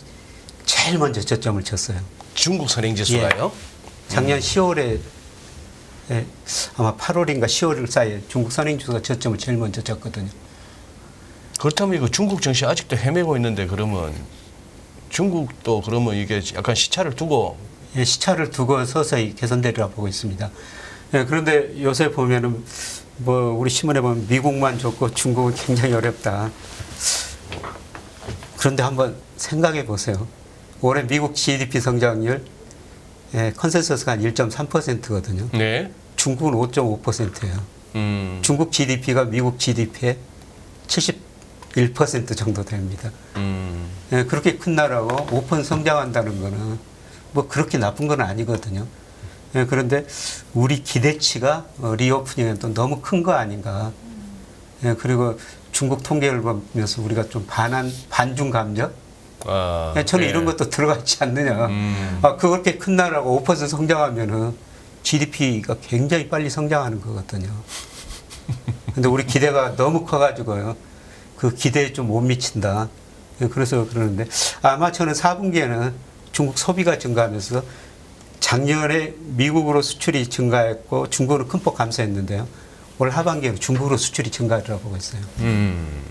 Speaker 2: 제일 먼저 저점을 쳤어요.
Speaker 1: 중국 선행지수가요?
Speaker 2: 작년 10월에 아마 8월인가 10월 사이에 중국 선행지수가 저점을 제일 먼저 쳤거든요.
Speaker 1: 그렇다면 이거 중국 증시 아직도 헤매고 있는데 그러면 중국도 그러면 이게 약간 시차를 두고
Speaker 2: 예, 시차를 두고 서서히 개선되리라 보고 있습니다. 예, 그런데 요새 보면은 뭐 우리 신문에 보면 미국만 좋고 중국은 굉장히 어렵다. 그런데 한번 생각해 보세요. 올해 미국 GDP 성장률 컨센서스가 한 1.3%거든요.
Speaker 1: 네.
Speaker 2: 중국은 5.5%예요. 중국 GDP가 미국 GDP의 71% 정도 됩니다. 예, 그렇게 큰 나라고 5% 성장한다는 거는 뭐 그렇게 나쁜 건 아니거든요. 예, 그런데 우리 기대치가 리오프닝은 또 너무 큰 거 아닌가. 예, 그리고 중국 통계를 보면서 우리가 좀 반중 감정? 예, 저는 이런 것도 들어가 있지 않느냐. 그렇게 큰 나라가 5% 성장하면은 GDP가 굉장히 빨리 성장하는 거거든요. 근데 우리 기대가 너무 커가지고요. 그 기대에 좀 못 미친다. 예, 그래서 그러는데 아마 저는 4분기에는 중국 소비가 증가하면서 작년에 미국으로 수출이 증가했고 중국으로 큰 폭 감소했는데요. 올 하반기에는 중국으로 수출이 증가하리라고 보고 있어요.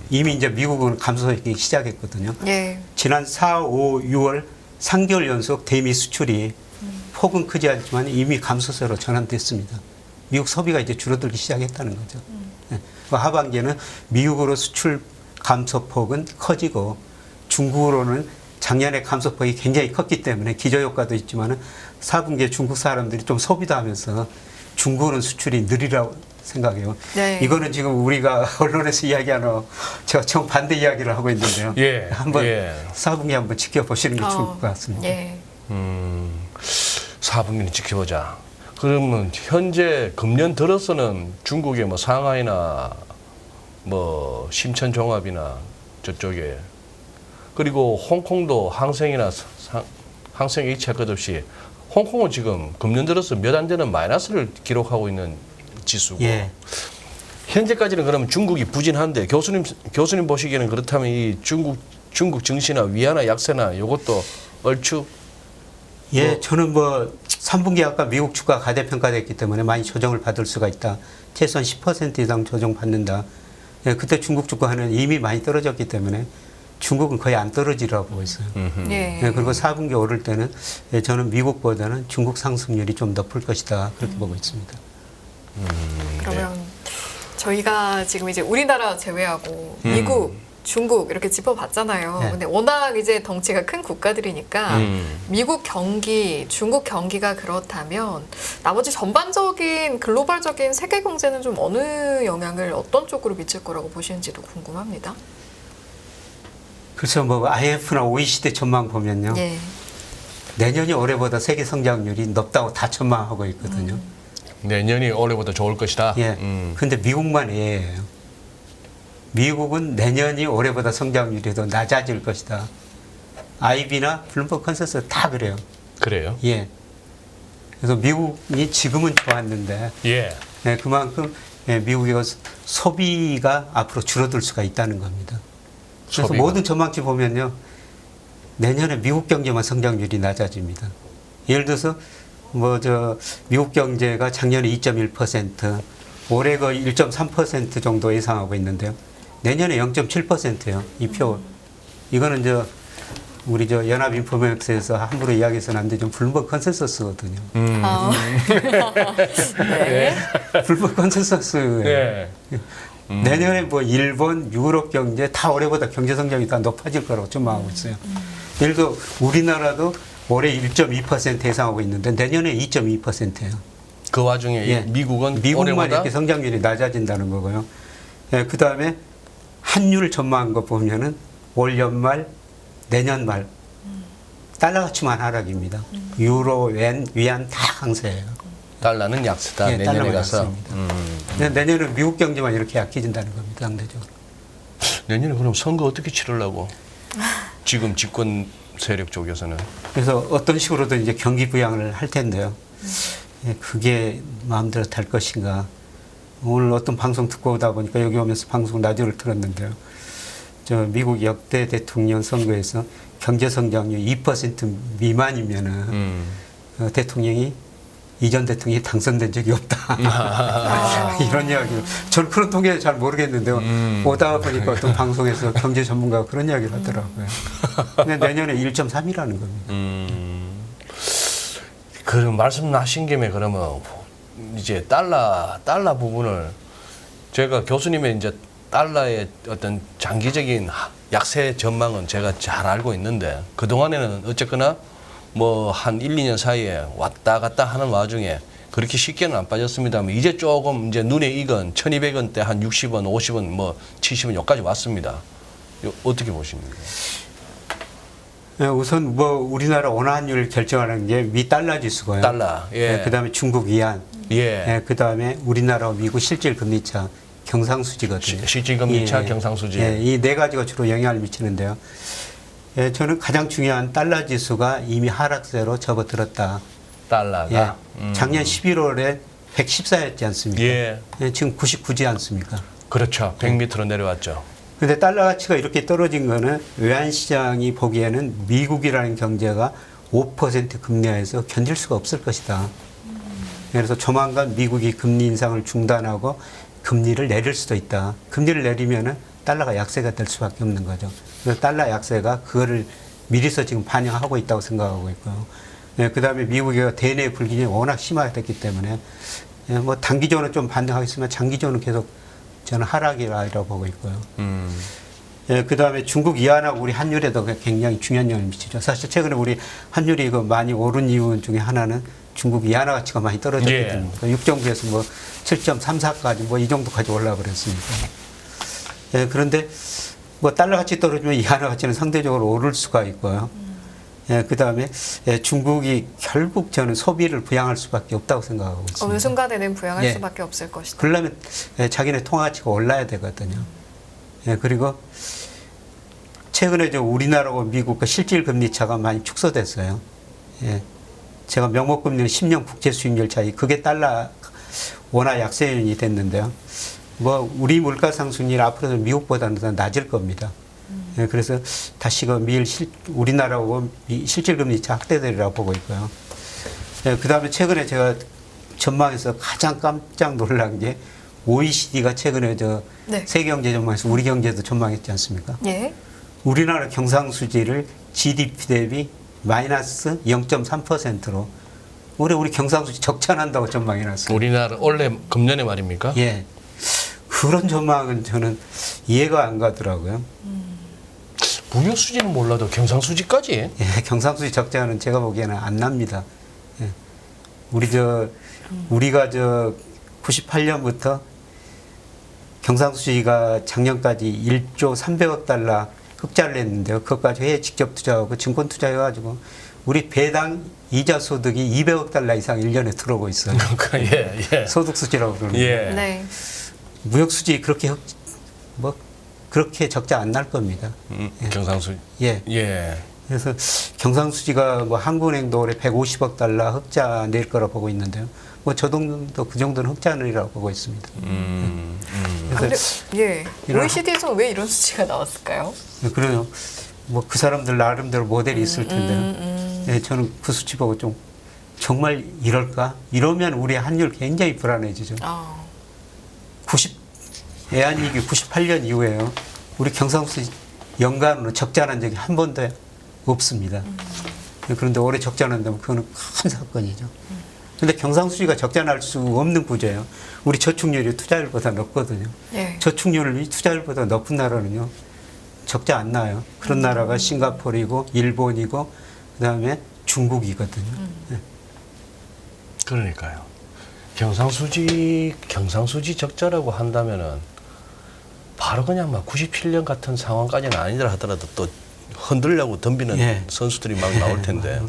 Speaker 2: 이미 이제 미국은 감소하기 시작했거든요.
Speaker 3: 예.
Speaker 2: 지난 4, 5, 6월 3개월 연속 대미 수출이 폭은 크지 않지만 이미 감소세로 전환됐습니다. 미국 소비가 이제 줄어들기 시작했다는 거죠. 네. 하반기에는 미국으로 수출 감소폭은 커지고 중국으로는 작년에 감소폭이 굉장히 컸기 때문에 기저효과도 있지만 4분기에 중국 사람들이 좀 소비도 하면서 중국은 수출이 느리라고 생각해요.
Speaker 3: 네.
Speaker 2: 이거는 지금 우리가 언론에서 이야기하는 제가 정반대 이야기를 하고 있는데요.
Speaker 1: 예,
Speaker 2: 한번
Speaker 1: 예.
Speaker 2: 4분기 한번 지켜보시는 게 좋을 것 같습니다.
Speaker 3: 예.
Speaker 1: 4분기는 지켜보자. 그러면 현재 금년 들어서는 중국의 뭐 상하이나 뭐 심천종합이나 저쪽에 그리고 홍콩도 항생이나 항생 일치할 것 없이 홍콩은 지금 금년 들어서 몇 안 되는 마이너스를 기록하고 있는 지수고
Speaker 2: 예.
Speaker 1: 현재까지는 그러면 중국이 부진한데 교수님 보시기에는 그렇다면 이 중국 증시나 위안화 약세나 이것도 얼추
Speaker 2: 예, 저는 뭐 3분기 아까 미국 주가 가대평가됐기 때문에 많이 조정을 받을 수가 있다. 최소한 10% 이상 조정 받는다. 예, 그때 중국 주가는 이미 많이 떨어졌기 때문에 중국은 거의 안 떨어지라고 보고 있어요.
Speaker 3: 예.
Speaker 2: 예, 그리고 4분기 오를 때는 저는 미국보다는 중국 상승률이 좀 높을 것이다. 그렇게 보고 있습니다.
Speaker 3: 그러면 저희가 지금 이제 우리나라 제외하고 미국, 중국 이렇게 짚어봤잖아요.
Speaker 2: 네.
Speaker 3: 근데 워낙 이제 덩치가 큰 국가들이니까 미국 경기, 중국 경기가 그렇다면 나머지 전반적인 글로벌적인 세계 경제는 좀 어느 영향을 어떤 쪽으로 미칠 거라고 보시는지도 궁금합니다.
Speaker 2: 그래서 뭐 IMF나 OECD 전망 보면요.
Speaker 3: 예.
Speaker 2: 내년이 올해보다 세계 성장률이 높다고 다 전망하고 있거든요.
Speaker 1: 내년이 올해보다 좋을 것이다.
Speaker 2: 예. 근데 미국만 예예요. 미국은 내년이 올해보다 성장률이 더 낮아질 것이다. IB나 블룸버그 컨센서스 다 그래요.
Speaker 1: 그래요?
Speaker 2: 예. 그래서 미국이 지금은 좋았는데
Speaker 1: 예.
Speaker 2: 예, 그만큼 예, 미국의 소비가 앞으로 줄어들 수가 있다는 겁니다. 그래서
Speaker 1: 소비가.
Speaker 2: 모든 전망치 보면요. 내년에 미국 경제만 성장률이 낮아집니다. 예를 들어서 미국 경제가 작년에 2.1%, 올해 거의 1.3% 정도 예상하고 있는데요. 내년에 0.7%예요. 이 표. 이거는 우리 연합인포맥스에서 함부로 이야기해서는 안 되죠. 블룸버그 컨센서스거든요.
Speaker 3: 아. 네.
Speaker 2: 블룸버그 컨센서스예요.
Speaker 1: 네.
Speaker 2: 내년에 일본, 유럽 경제 다 올해보다 경제 성장이 다 높아질 거라고 전망하고 있어요. 예를 들어 우리나라도 올해 1.2% 예상하고 있는데 내년에 2.2%예요.
Speaker 1: 그 와중에
Speaker 2: 예.
Speaker 1: 미국은
Speaker 2: 미국만
Speaker 1: 올해보다
Speaker 2: 이렇게 성장률이 낮아진다는 거고요. 예, 그 다음에 환율 전망한 거 보면은 올 연말, 내년 말 달러 가치만 하락입니다. 유로, 웬, 위안 다 강세예요.
Speaker 1: 달러는 약세다.
Speaker 2: 예,
Speaker 1: 내년에
Speaker 2: 달러만
Speaker 1: 가서.
Speaker 2: 약세입니다. 내년은 미국 경제만 이렇게 약해진다는 겁니다. 상대적으로.
Speaker 1: 내년에 그럼 선거 어떻게 치르려고? 지금 집권 세력 쪽에서는.
Speaker 2: 그래서 어떤 식으로든 이제 경기 부양을 할 텐데요. 예, 그게 마음대로 될 것인가. 오늘 어떤 방송 듣고 오다 보니까 여기 오면서 방송 라디오를 들었는데요. 미국 역대 대통령 선거에서 경제 성장률 2% 미만이면은 대통령이 이전 대통령이 당선된 적이 없다. 이런 이야기를. 저는 그런 통계를 잘 모르겠는데요. 오다 보니까 어떤 방송에서 경제 전문가가 그런 이야기를 하더라고요. 근데 내년에 1.3이라는 겁니다.
Speaker 1: 그럼 말씀하신 김에 그러면 이제 달러 부분을 제가 교수님의 이제 달러의 어떤 장기적인 약세 전망은 제가 잘 알고 있는데 그동안에는 어쨌거나 한 1, 2년 사이에 왔다 갔다 하는 와중에 그렇게 쉽게는 안 빠졌습니다만 이제 조금 이제 눈에 익은 1200원대 한 60원, 50원, 70원 여기까지 왔습니다. 어떻게 보십니까?
Speaker 2: 우선 우리나라 원화환율 결정하는 게 미 달러 지수고요.
Speaker 1: 달러. 예.
Speaker 2: 그다음에 중국 위안.
Speaker 1: 예.
Speaker 2: 그다음에 우리나라와 미국 실질 금리차 경상수지거든요.
Speaker 1: 실질금리차, 경상수지.
Speaker 2: 이 네 가지가 주로 영향을 미치는데요. 저는 가장 중요한 달러 지수가 이미 하락세로 접어들었다.
Speaker 1: 달러가.
Speaker 2: 작년 11월에 114였지 않습니까?
Speaker 1: 예.
Speaker 2: 지금 99지 않습니까?
Speaker 1: 그렇죠. 100m로 내려왔죠.
Speaker 2: 근데 달러 가치가 이렇게 떨어진 거는 외환시장이 보기에는 미국이라는 경제가 5% 금리하에서 견딜 수가 없을 것이다. 그래서 조만간 미국이 금리 인상을 중단하고 금리를 내릴 수도 있다. 금리를 내리면은 달러가 약세가 될 수밖에 없는 거죠. 그래서 달러 약세가 그거를 미리서 지금 반영하고 있다고 생각하고 있고요. 그 다음에 미국의 대내 불균형이 워낙 심화됐기 때문에 단기적으로 좀 반등하겠지만 장기적으로 계속 저는 하락이라고 보고 있고요. 그 다음에 중국 위안하고 우리 환율에도 굉장히 중요한 영향을 미치죠. 사실 최근에 우리 환율이 많이 오른 이유 중에 하나는 중국 위안화 가치가 많이 떨어졌기
Speaker 1: 예.
Speaker 2: 때문에 육정부에서 7.34까지 이 정도까지 올라 그랬으니까. 그런데 달러 가치 떨어지면 위안화 가치는 상대적으로 오를 수가 있고요. 그 다음에 중국이 결국 저는 소비를 부양할 수밖에 없다고 생각하고 있습니다.
Speaker 3: 어느 순간에는 부양할
Speaker 2: 예.
Speaker 3: 수밖에 없을 것이다.
Speaker 2: 그러려면 자기네 통화 가치가 올라야 되거든요. 그리고 최근에 우리나라하고 미국 그 실질 금리 차가 많이 축소됐어요. 제가 명목금리는 10년 국제 수익률 차이, 그게 달러 원화 약세 요인이 됐는데요. 우리 물가 상승률 앞으로도 미국보다는 더 낮을 겁니다. 그래서 다시 우리나라하고 실질 금리 차 확대되리라고 보고 있고요. 그 다음에 최근에 제가 전망에서 가장 깜짝 놀란 게 OECD가 최근에
Speaker 3: 네.
Speaker 2: 세계경제 전망에서 우리 경제도 전망했지 않습니까?
Speaker 3: 예.
Speaker 2: 우리나라 경상수지를 GDP 대비 마이너스 0.3%로 올해 우리 경상수지 적자난다고 전망해놨어요.
Speaker 1: 우리나라 원래 금년에 말입니까?
Speaker 2: 예. 그런 전망은 저는 이해가 안 가더라고요.
Speaker 1: 무역 수지는 몰라도 경상 수지까지.
Speaker 2: 예, 경상수지 적자는 제가 보기에는 안 납니다. 예. 우리가 98년부터 경상수지가 작년까지 1조 300억 달러 흑자를 냈는데요. 그것까지 해외 직접 투자하고 증권 투자해가지고 우리 배당 이자 소득이 200억 달러 이상 1년에 들어오고 있어요.
Speaker 1: 예.
Speaker 2: 소득수지라고 그러는데.
Speaker 1: 예.
Speaker 3: 네.
Speaker 2: 무역수지 그렇게 그렇게 적자 안 날 겁니다.
Speaker 1: 경상수.
Speaker 2: 예.
Speaker 1: 예.
Speaker 2: 그래서 경상수지가 뭐 한국은행도 올해 150억 달러 흑자 낼 거라 보고 있는데요. 뭐 저동도 그 정도는 흑자 내리라고 보고 있습니다.
Speaker 3: 아, 근데 예,
Speaker 2: 이런-
Speaker 3: OECD에서는 왜 이런 수치가 나왔을까요?
Speaker 2: 그래요. 뭐 그 사람들 나름대로 모델이 있을 텐데요. 예, 저는 그 수치 보고 좀 정말 이럴까? 이러면 우리 환율 굉장히 불안해지죠.
Speaker 3: 아,
Speaker 2: 외환위기 98년 이후에요. 우리 경상수지 연간으로 적자 난 적이 한 번도 없습니다. 그런데 올해 적자 난다면 그거는 큰 사건이죠. 근데 경상수지가 적자 날 수 없는 구조예요. 우리 저축률이 투자율보다 높거든요.
Speaker 3: 예.
Speaker 2: 저축률이 투자율보다 높은 나라는요. 적자 안 나요. 그런 나라가 싱가포르이고 일본이고 그다음에 중국이거든요. 예.
Speaker 1: 그러니까요. 경상수지 적자라고 한다면은 바로 그냥 막 97년 같은 상황까지는 아니더라 하더라도 또 흔들려고 덤비는
Speaker 2: 예.
Speaker 1: 선수들이 막 나올 텐데.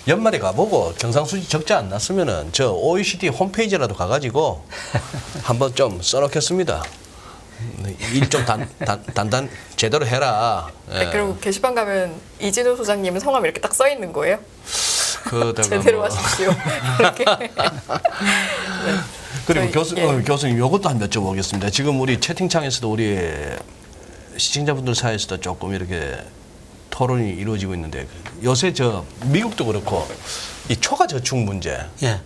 Speaker 1: 연말에 가보고 경상수지 적자 안 났으면은 저 OECD 홈페이지라도 가가지고 한번 좀 써놓겠습니다. 일 좀 단단 제대로 해라. 예.
Speaker 3: 그리고 게시판 가면 이진우 소장님 성함 이렇게 딱 써 있는 거예요?
Speaker 1: 그러다가
Speaker 3: 제대로
Speaker 1: 뭐.
Speaker 3: 하십시오. 이렇게.
Speaker 1: 그리고
Speaker 3: 저희-
Speaker 1: 교수님 이것도 한 여쭤보겠습니다. 지금 우리 채팅창에서도 우리 시청자분들 사이에서도 조금 이렇게 토론이 이루어지고 있는데 요새 저 미국도 그렇고 이 초과 저축 문제,
Speaker 2: 예.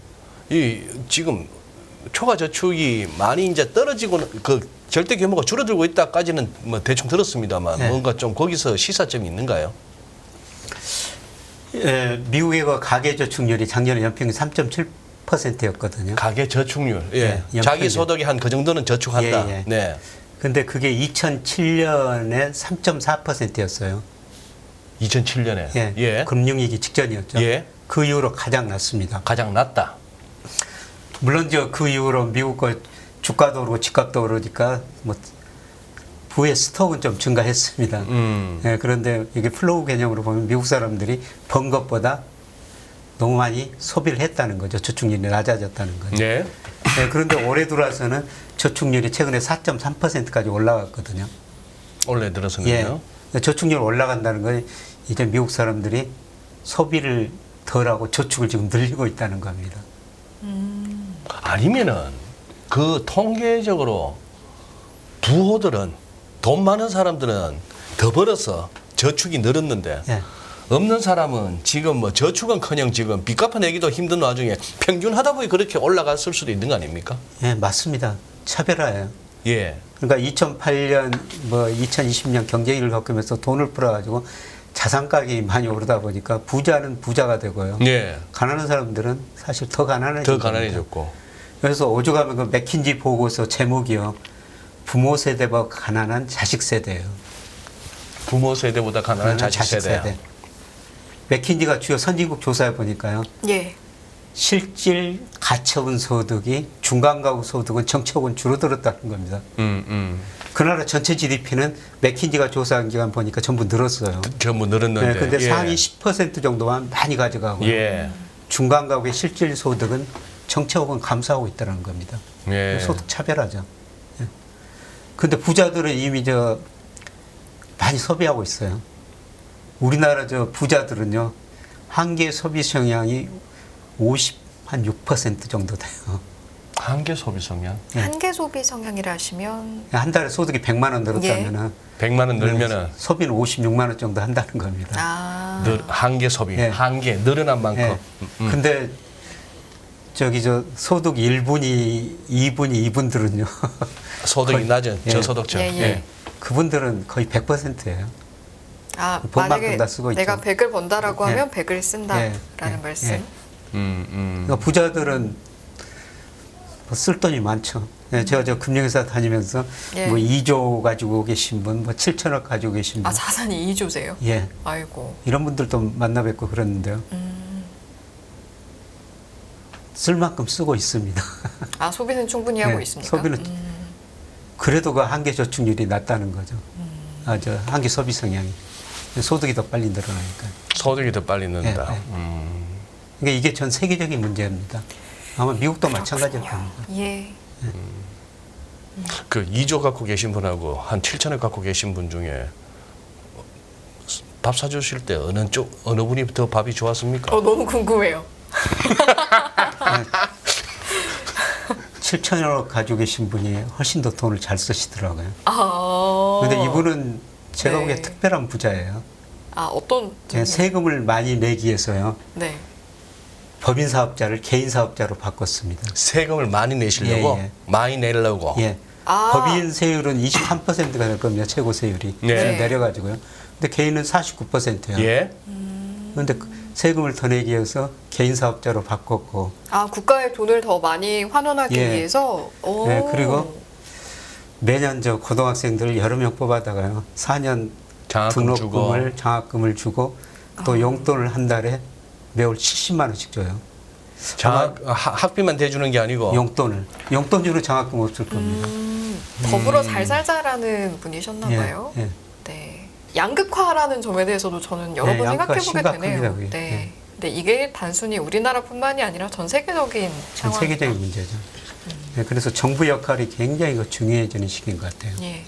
Speaker 1: 이 지금 초과 저축이 많이 이제 떨어지고 그 절대 규모가 줄어들고 있다까지는 뭐 대충 들었습니다만
Speaker 2: 네.
Speaker 1: 뭔가 좀 거기서 시사점이 있는가요?
Speaker 2: 예, 미국의 그 가계 저축률이 작년에 연평균 3.7%였거든요.
Speaker 1: 가계 저축률, 예,
Speaker 2: 연평균.
Speaker 1: 자기 소득이 한 그 정도는 저축한다.
Speaker 2: 예, 예.
Speaker 1: 네.
Speaker 2: 근데 그게 2007년에 3.4%였어요.
Speaker 1: 2007년에
Speaker 2: 예. 금융위기 직전이었죠.
Speaker 1: 예.
Speaker 2: 그 이후로 가장 낮습니다.
Speaker 1: 가장 낮다.
Speaker 2: 물론 그 이후로 미국 거 주가도 오르고 집값도 오르니까 뭐 부의 스톡은 좀 증가했습니다. 예, 그런데 이게 플로우 개념으로 보면 미국 사람들이 번 것보다 너무 많이 소비를 했다는 거죠. 저축률이 낮아졌다는 거죠.
Speaker 1: 네.
Speaker 2: 예, 그런데 올해 들어와서는 저축률이 최근에 4.3%까지 올라갔거든요.
Speaker 1: 올해 들어서는요.
Speaker 2: 예, 저축률 올라간다는 건 이제 미국 사람들이 소비를 덜하고 저축을 지금 늘리고 있다는 겁니다.
Speaker 1: 아니면은 그 통계적으로 부호들은 돈 많은 사람들은 더 벌어서 저축이 늘었는데
Speaker 2: 예.
Speaker 1: 없는 사람은 지금 뭐 저축은커녕 지금 빚 갚아내기도 힘든 와중에 평균하다 보니 그렇게 올라갔을 수도 있는 거 아닙니까?
Speaker 2: 예, 맞습니다. 차별화예요.
Speaker 1: 예.
Speaker 2: 그러니까 2008년, 뭐 2020년 경제위기를 겪으면서 돈을 풀어가지고 자산 가격이 많이 오르다 보니까 부자는 부자가 되고요.
Speaker 1: 예.
Speaker 2: 가난한 사람들은 사실 더 가난해졌고.
Speaker 1: 더 가난해졌고.
Speaker 2: 그래서 오죽하면 그 맥킨지 보고서 제목이요. 부모 세대보다 가난한 자식 세대예요.
Speaker 1: 부모 세대보다 가난한 자식 세대야.
Speaker 2: 맥킨지가 주요 선진국 조사해 보니까요.
Speaker 3: 예.
Speaker 2: 실질 가처분 소득이 중간가구 소득은 정책은 줄어들었다는 겁니다. 그 나라 전체 GDP는 맥킨지가 조사한 기간 보니까 전부 늘었어요.
Speaker 1: 전부 늘었는데.
Speaker 2: 네, 근데
Speaker 1: 예.
Speaker 2: 상위 10% 정도만 많이 가져가고
Speaker 1: 예.
Speaker 2: 중간가구의 실질 소득은 정책은 감소하고 있다는 겁니다.
Speaker 1: 예.
Speaker 2: 소득 차별하죠. 예. 근데 부자들은 이미 많이 소비하고 있어요. 우리나라 부자들은요, 한계 소비 성향이 6% 정도 돼요.
Speaker 1: 한계 소비 성향.
Speaker 2: 예.
Speaker 3: 한계 소비 성향이라 하시면
Speaker 2: 한 달에 소득이 100만 원 늘었다면은
Speaker 1: 100만 원 늘면은
Speaker 2: 소비는 56만 원 정도 한다는 겁니다.
Speaker 3: 아,
Speaker 1: 한계 소비.
Speaker 2: 예.
Speaker 1: 한계 늘어난 만큼.
Speaker 2: 예. 근데 소득 1분이 2분이 이분들은요.
Speaker 1: 소득이
Speaker 2: 거의-
Speaker 1: 낮은
Speaker 2: 예.
Speaker 1: 저소득층.
Speaker 3: 예, 예.
Speaker 2: 그분들은 거의 100%예요.
Speaker 3: 아,
Speaker 2: 본
Speaker 3: 만약에
Speaker 2: 만큼 다 쓰고
Speaker 3: 내가
Speaker 2: 있죠.
Speaker 3: 100을 번다라고
Speaker 2: 예.
Speaker 3: 하면 100을 쓴다라는
Speaker 2: 예.
Speaker 3: 말씀.
Speaker 2: 예. 그러니까 부자들은 쓸 돈이 많죠. 예, 제가 금융회사 다니면서
Speaker 3: 예.
Speaker 2: 뭐 2조 가지고 계신 분, 뭐 7천억 가지고 계신 분,
Speaker 3: 아, 자산이 2조세요?
Speaker 2: 예,
Speaker 3: 아이고.
Speaker 2: 이런 분들도 만나 뵙고 그랬는데요. 쓸 만큼 쓰고 있습니다.
Speaker 3: 아, 소비는 충분히 하고
Speaker 2: 예,
Speaker 3: 있습니까?
Speaker 2: 소비는 그래도 그 한계 저축률이 낮다는 거죠. 한계 소비 성향이 소득이 더 빨리 늘어나니까.
Speaker 1: 소득이 더 빨리 는다.
Speaker 2: 예, 예. 그러니까 이게 전 세계적인 문제입니다. 아마 미국도 마찬가지일 겁니다.
Speaker 3: 예.
Speaker 1: 그 2조 갖고 계신 분하고 한 7천억 갖고 계신 분 중에 밥 사주실 때 어느 분이 더 밥이 좋았습니까?
Speaker 3: 너무 궁금해요.
Speaker 2: 7천억 가지고 계신 분이 훨씬 더 돈을 잘 쓰시더라고요.
Speaker 3: 아.
Speaker 2: 근데 이분은 제가
Speaker 3: 네.
Speaker 2: 보기에 특별한 부자예요.
Speaker 3: 어떤?
Speaker 2: 그냥 세금을 많이 내기 위해서요.
Speaker 3: 네.
Speaker 2: 법인 사업자를 개인 사업자로 바꿨습니다.
Speaker 1: 세금을 많이 내시려고?
Speaker 2: 예, 예.
Speaker 1: 많이 내려고?
Speaker 2: 예. 법인 세율은 23%가 될 겁니다. 최고 세율이.
Speaker 1: 네.
Speaker 2: 지금 내려가지고요. 근데 개인은 49%예요.
Speaker 1: 예.
Speaker 2: 그런데 세금을 더 내기 위해서 개인 사업자로 바꿨고.
Speaker 3: 국가에 돈을 더 많이 환원하기
Speaker 2: 예.
Speaker 3: 위해서. 오.
Speaker 2: 네, 그리고 매년 저 고등학생들 여러 명 뽑아다가요. 4년
Speaker 1: 장학금
Speaker 2: 등록금을 장학금을 주고 또 용돈을 한 달에 매월 70만 원씩 줘요.
Speaker 1: 학비만 대주는 게 아니고
Speaker 2: 용돈 주는 장학금 없을 겁니다.
Speaker 3: 더불어 잘 살자라는 분이셨나
Speaker 2: 예,
Speaker 3: 봐요.
Speaker 2: 예.
Speaker 3: 네. 양극화라는 점에 대해서도 저는 여러
Speaker 2: 네,
Speaker 3: 번
Speaker 2: 양극화
Speaker 3: 생각해 보게 되네요.
Speaker 2: 심각합니다, 그게.
Speaker 3: 네.
Speaker 2: 네.
Speaker 3: 근데 이게 단순히 우리나라뿐만이 아니라 전 세계적인
Speaker 2: 전
Speaker 3: 상황.
Speaker 2: 세계적인 문제죠. 네, 그래서 정부 역할이 굉장히 중요해지는 시기인 것 같아요.
Speaker 3: 예.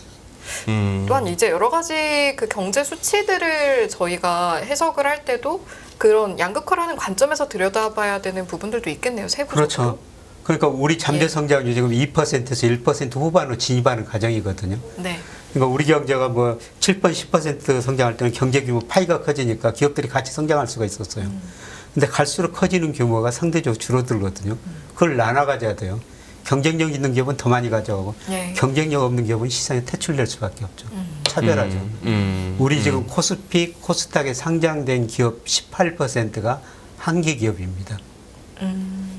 Speaker 3: 또한 이제 여러 가지 그 경제 수치들을 저희가 해석을 할 때도 그런 양극화라는 관점에서 들여다봐야 되는 부분들도 있겠네요. 세부적으로.
Speaker 2: 그렇죠. 그러니까 우리 잠재
Speaker 3: 예.
Speaker 2: 성장률이 지금 2%에서 1% 후반으로 진입하는 과정이거든요.
Speaker 3: 네.
Speaker 2: 그러니까 우리 경제가 뭐 7%, 10% 성장할 때는 경제 규모 파이가 커지니까 기업들이 같이 성장할 수가 있었어요. 근데 갈수록 커지는 규모가 상대적으로 줄어들거든요. 그걸 나눠 가져야 돼요. 경쟁력 있는 기업은 더 많이 가져가고
Speaker 3: 예.
Speaker 2: 경쟁력 없는 기업은 시장에 퇴출될 수밖에 없죠. 차별하죠. 우리 지금 코스피, 코스닥에 상장된 기업 18%가 한계 기업입니다.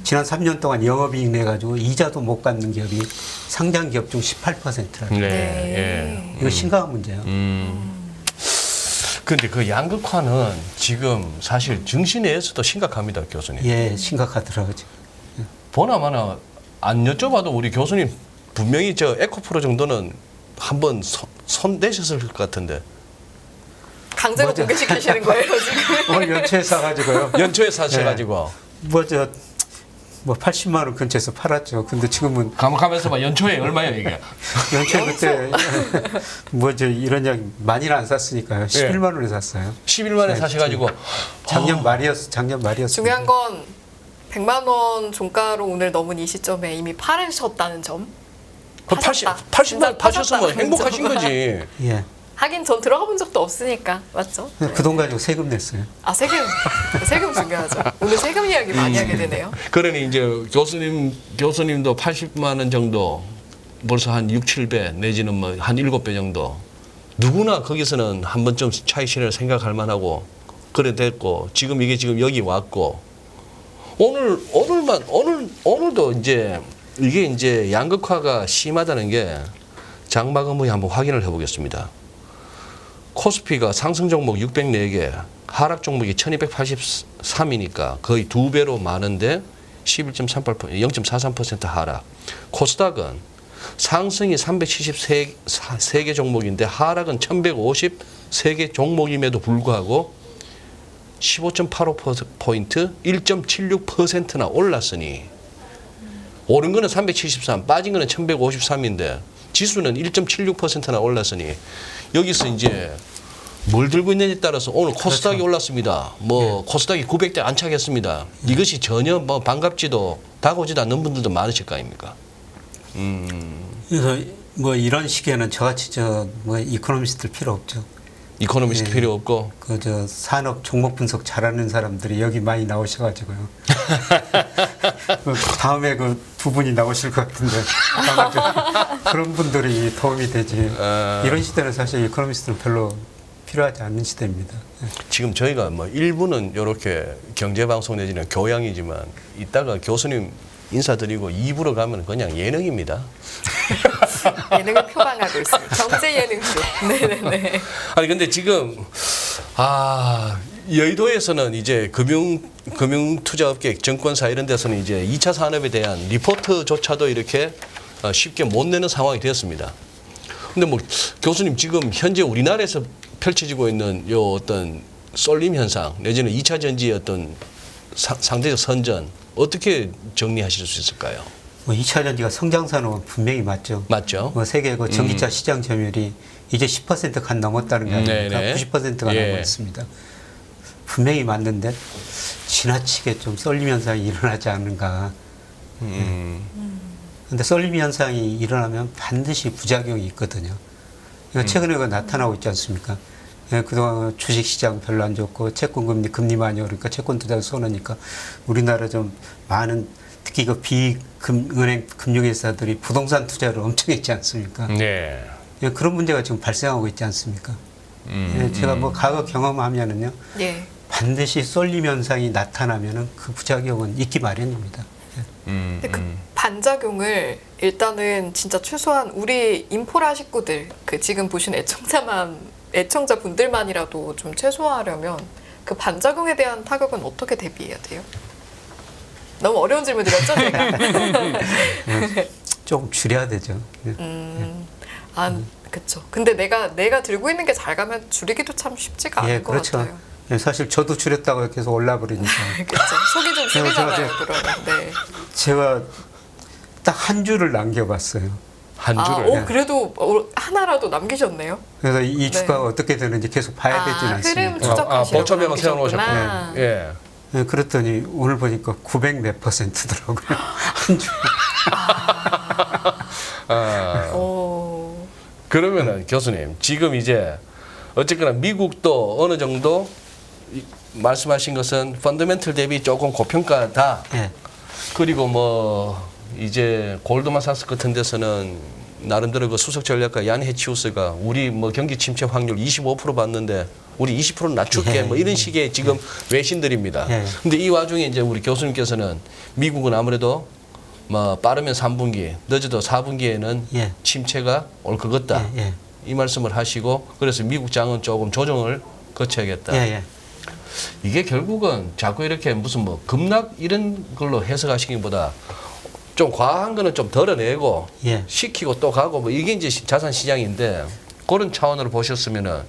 Speaker 2: 지난 3년 동안 영업이익 내가지고 이자도 못 받는 기업이 상장 기업 중 18%라는
Speaker 1: 네.
Speaker 3: 네.
Speaker 1: 예.
Speaker 2: 이거 심각한 문제예요.
Speaker 1: 근데 그 양극화는 지금 사실 증시내에서도 심각합니다, 교수님.
Speaker 2: 예, 심각하더라고요. 지금.
Speaker 1: 보나마나 안 여쭤봐도 우리 교수님 분명히 저 에코프로 정도는 한번 손 대셨을 것 같은데.
Speaker 3: 강제로
Speaker 2: 맞아.
Speaker 3: 공개시키시는 거예요, 지금?
Speaker 2: 오늘 연초에 사가지고요.
Speaker 1: 연초에 사셔가지고.
Speaker 2: 뭐 80만 원 근처에서 팔았죠. 근데 지금은
Speaker 1: 가면서 봐, 연초에 얼마예요, 이게?
Speaker 2: 연초에 그때 이런 양 많이는 안 샀으니까요. 11만 원에 샀어요.
Speaker 1: 11만에
Speaker 2: 네,
Speaker 1: 사셔가지고.
Speaker 2: 작년 말이었어요.
Speaker 3: 중요한 건 100만 원 종가로 오늘 넘은 이 시점에 이미 파르셨다는 점.
Speaker 1: 그
Speaker 3: 파셨다.
Speaker 1: 80만
Speaker 3: 진짜
Speaker 1: 파셨으면
Speaker 3: 파셨다는
Speaker 1: 행복하신
Speaker 3: 점.
Speaker 1: 거지.
Speaker 2: 예.
Speaker 3: 하긴 전 들어가 본 적도 없으니까 맞죠?
Speaker 2: 그 돈 가지고 세금 냈어요.
Speaker 3: 세금 중요하죠. 오늘 세금 이야기 많이 하게 되네요.
Speaker 1: 그러니 이제 교수님도 80만 원 정도 벌써 한 6, 7배 내지는 뭐 한 7배 정도 누구나 거기서는 한 번쯤 차익 실현을 생각할 만하고 그래 됐고 지금 이게 지금 여기 왔고 오늘도 이제 이게 이제 양극화가 심하다는 게 장마감 후에 한번 확인을 해보겠습니다. 코스피가 상승 종목 604개, 하락 종목이 1283이니까 거의 2배로 많은데 11.38%, 0.43% 하락. 코스닥은 상승이 373개 종목인데 하락은 1153개 종목임에도 불구하고 15.85%, 1.76%나 올랐으니 오른 거는 373, 빠진 거는 1153인데 지수는 1.76%나 올랐으니 여기서 이제 뭘 들고 있느냐에 따라서 오늘 코스닥이 올랐습니다. 코스닥이 900대 안착했습니다. 이것이 전혀 뭐 반갑지도 다가오지도 않는 분들도 많으실 거 아닙니까?
Speaker 2: 그래서 뭐 이런 시기에는 저같이 이코노미스트들 필요 없죠.
Speaker 1: 이코노미스트
Speaker 2: 예.
Speaker 1: 필요 없고
Speaker 2: 산업 종목 분석 잘하는 사람들이 여기 많이 나오셔가지고요. 다음에 두 분이 나오실 것 같은데 그런 분들이 도움이 되지. 이런 시대는 사실 이코노미스트는 별로 필요하지 않는 시대입니다.
Speaker 1: 지금 저희가 뭐 일부는 이렇게 경제방송 내지는 교양이지만 이따가 교수님 인사드리고 2부로 가면 그냥 예능입니다.
Speaker 3: 예능을 표방하고 있습니다. 경제 예능쇼. 네네네.
Speaker 1: 아니 근데 지금 여의도에서는 이제 금융투자업계 증권사 이런 데서는 이제 2차 산업에 대한 리포트조차도 이렇게 쉽게 못 내는 상황이 되었습니다. 근데 뭐 교수님 지금 현재 우리나라에서 펼쳐지고 있는 요 어떤 쏠림 현상 내지는 2차 전지의 어떤 상대적 선전 어떻게 정리하실 수 있을까요?
Speaker 2: 뭐 2차 전지가 성장 산업은 분명히 맞죠.
Speaker 1: 맞죠?
Speaker 2: 뭐 세계 그 전기차 시장 점유율이 이제 10%간 넘었다는 게 아닙니까?
Speaker 1: 네네.
Speaker 2: 90%가
Speaker 1: 예.
Speaker 2: 넘어있습니다. 분명히 맞는데 지나치게 좀 썰림 현상이 일어나지 않는가. 근데 썰림 현상이 일어나면 반드시 부작용이 있거든요. 그러니까 최근에 그 나타나고 있지 않습니까? 예, 그동안 주식시장 별로 안 좋고 채권금리 금리 많이 오르니까 채권 투자를 쏘니까 우리나라 좀 많은 특히 그 비은행 금융회사들이 부동산 투자를 엄청 했지 않습니까?
Speaker 1: 네.
Speaker 2: 예, 그런 문제가 지금 발생하고 있지 않습니까? 예, 제가 뭐 과거 경험하면은요
Speaker 3: 예.
Speaker 2: 반드시 쏠림 현상이 나타나면은 그 부작용은 있기 마련입니다. 예.
Speaker 3: 근데 그 반작용을 일단은 진짜 최소한 우리 인포라 식구들, 그 지금 보신 애청자분들만이라도 좀 최소화하려면 그 반작용에 대한 타격은 어떻게 대비해야 돼요? 너무 어려운 질문 드렸죠, 제가?
Speaker 2: 조금 줄여야 되죠. 예.
Speaker 3: 그쵸. 근데 내가 들고 있는 게 잘 가면 줄이기도 참 쉽지가 않은
Speaker 2: 예,
Speaker 3: 것
Speaker 2: 그렇죠.
Speaker 3: 같아요.
Speaker 2: 예, 사실 저도 줄였다고 계속 올라 버리니까
Speaker 3: 그렇죠. 속이 좀 쓰리잖아요,
Speaker 2: 제가-
Speaker 3: 그러면. 네.
Speaker 2: 제가 딱 한 줄을 남겨봤어요.
Speaker 1: 한
Speaker 3: 아,
Speaker 1: 줄을.
Speaker 3: 그래도 하나라도 남기셨네요.
Speaker 2: 그래서 이
Speaker 3: 네.
Speaker 2: 주가가 어떻게 되는지 계속 봐야 되진
Speaker 3: 흐름
Speaker 2: 않습니까?
Speaker 3: 추적하시려고
Speaker 1: 보초병을
Speaker 3: 남기셨구나.
Speaker 1: 세워놓으셨군요. 예.
Speaker 2: 예, 그랬더니 오늘 보니까 900 몇 %더라고요. 한 줄.
Speaker 1: 아,
Speaker 3: 오.
Speaker 1: 그러면은 교수님 지금 이제 어쨌거나 미국도 어느 정도 말씀하신 것은 펀더멘털 대비 조금 고평가다.
Speaker 2: 예.
Speaker 1: 그리고 뭐 이제 골드만삭스 같은 데서는 나름대로 그 수석 전략가 얀 해치우스가 우리 뭐 경기 침체 확률 25% 봤는데 우리 20% 낮출게
Speaker 2: 예,
Speaker 1: 뭐 이런 식의 지금 외신들입니다.
Speaker 2: 예.
Speaker 1: 근데 이 와중에 이제 우리 교수님께서는 미국은 아무래도 뭐 빠르면 3분기, 늦어도 4분기에는
Speaker 2: 예.
Speaker 1: 침체가 올 것 같다.
Speaker 2: 예, 예.
Speaker 1: 이 말씀을 하시고 그래서 미국 장은 조금 조정을 거쳐야겠다.
Speaker 2: 예, 예.
Speaker 1: 이게 결국은 자꾸 이렇게 무슨 뭐 급락 이런 걸로 해석하시기보다 좀 과한 거는 좀 덜어내고
Speaker 2: 예.
Speaker 1: 시키고 또 가고 뭐 이게 이제 자산 시장인데 그런 차원으로 보셨으면은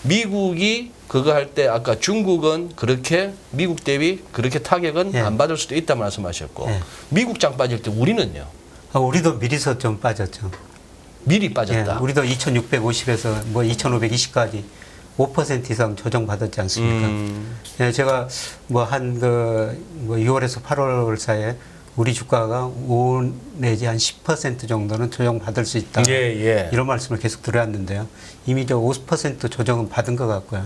Speaker 1: 미국이 그거 할 때 아까 중국은 그렇게 미국 대비 그렇게 타격은
Speaker 2: 예.
Speaker 1: 안 받을 수도 있다 말씀하셨고
Speaker 2: 예.
Speaker 1: 미국 장 빠질 때 우리는요
Speaker 2: 우리도 미리서 좀 빠졌죠.
Speaker 1: 미리
Speaker 2: 예,
Speaker 1: 빠졌다.
Speaker 2: 우리도 2,650에서 뭐 2,520까지 5% 이상 조정받았지 않습니까? 예, 제가 뭐 한 뭐 6월에서 8월 사이에 우리 주가가 5 내지 한 10% 정도는 조정받을 수 있다.
Speaker 1: 예, 예.
Speaker 2: 이런 말씀을 계속 드렸는데요. 이미 저 50% 조정은 받은 것 같고요.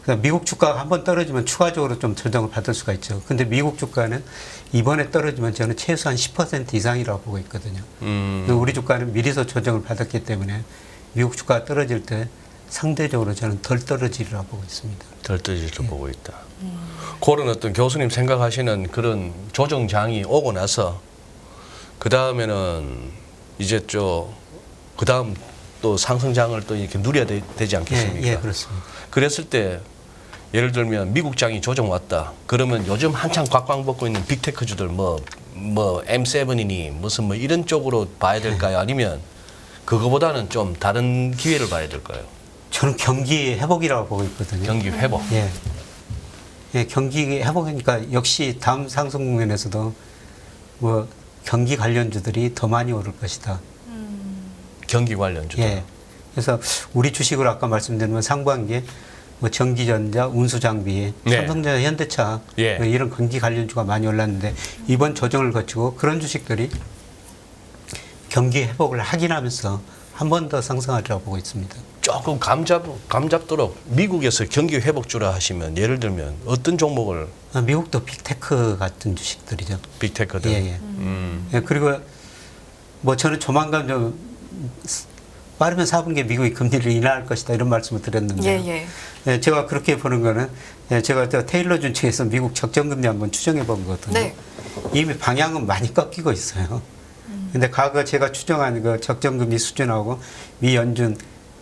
Speaker 2: 그러니까 미국 주가가 한번 떨어지면 추가적으로 좀 조정을 받을 수가 있죠. 근데 미국 주가는 이번에 떨어지면 저는 최소한 10% 이상이라고 보고 있거든요. 우리 주가는 미리서 조정을 받았기 때문에 미국 주가가 떨어질 때 상대적으로 저는 덜 떨어지리라고 보고 있습니다.
Speaker 1: 덜 떨어질로 보고 있다. 그런 어떤 교수님 생각하시는 그런 조정장이 오고 나서 그 다음에는 이제 그 다음 또 상승장을 또 이렇게 누려야 되지 않겠습니까?
Speaker 2: 예, 그렇습니다.
Speaker 1: 그랬을 때 예를 들면 미국장이 조정 왔다. 그러면 요즘 한창 곽광 벗고 있는 빅테크주들 뭐 M7이니 무슨 뭐 이런 쪽으로 봐야 될까요? 아니면 그거보다는 좀 다른 기회를 봐야 될까요?
Speaker 2: 저는 경기 회복이라고 보고 있거든요.
Speaker 1: 경기 회복.
Speaker 2: 예. 예, 경기 회복이니까 역시 다음 상승 국면에서도 뭐 경기 관련주들이 더 많이 오를 것이다.
Speaker 1: 경기 관련주들.
Speaker 2: 예. 그래서 우리 주식으로 아까 말씀드린 상반기에 뭐 전기전자, 운수장비,
Speaker 1: 네.
Speaker 2: 삼성전자, 현대차
Speaker 1: 예.
Speaker 2: 뭐 이런 경기 관련주가 많이 올랐는데 이번 조정을 거치고 그런 주식들이 경기 회복을 확인하면서 한 번 더 상승하리라고 보고 있습니다.
Speaker 1: 조금 감잡도록 미국에서 경기 회복주라 하시면 예를 들면 어떤 종목을
Speaker 2: 미국도 빅테크 같은 주식들이죠.
Speaker 1: 빅테크들.
Speaker 2: 예, 예. 예, 그리고 뭐 저는 조만간 좀 빠르면 4분기에 미국이 금리를 인하할 것이다 이런 말씀을 드렸는데
Speaker 3: 예.
Speaker 2: 예, 제가 그렇게 보는 거는 제가 테일러 준 측에서 미국 적정금리 한번 추정해 본 거거든요.
Speaker 3: 네.
Speaker 2: 이미 방향은 많이 꺾이고 있어요. 근데 과거 제가 추정한 그 적정금리 수준하고 미 연준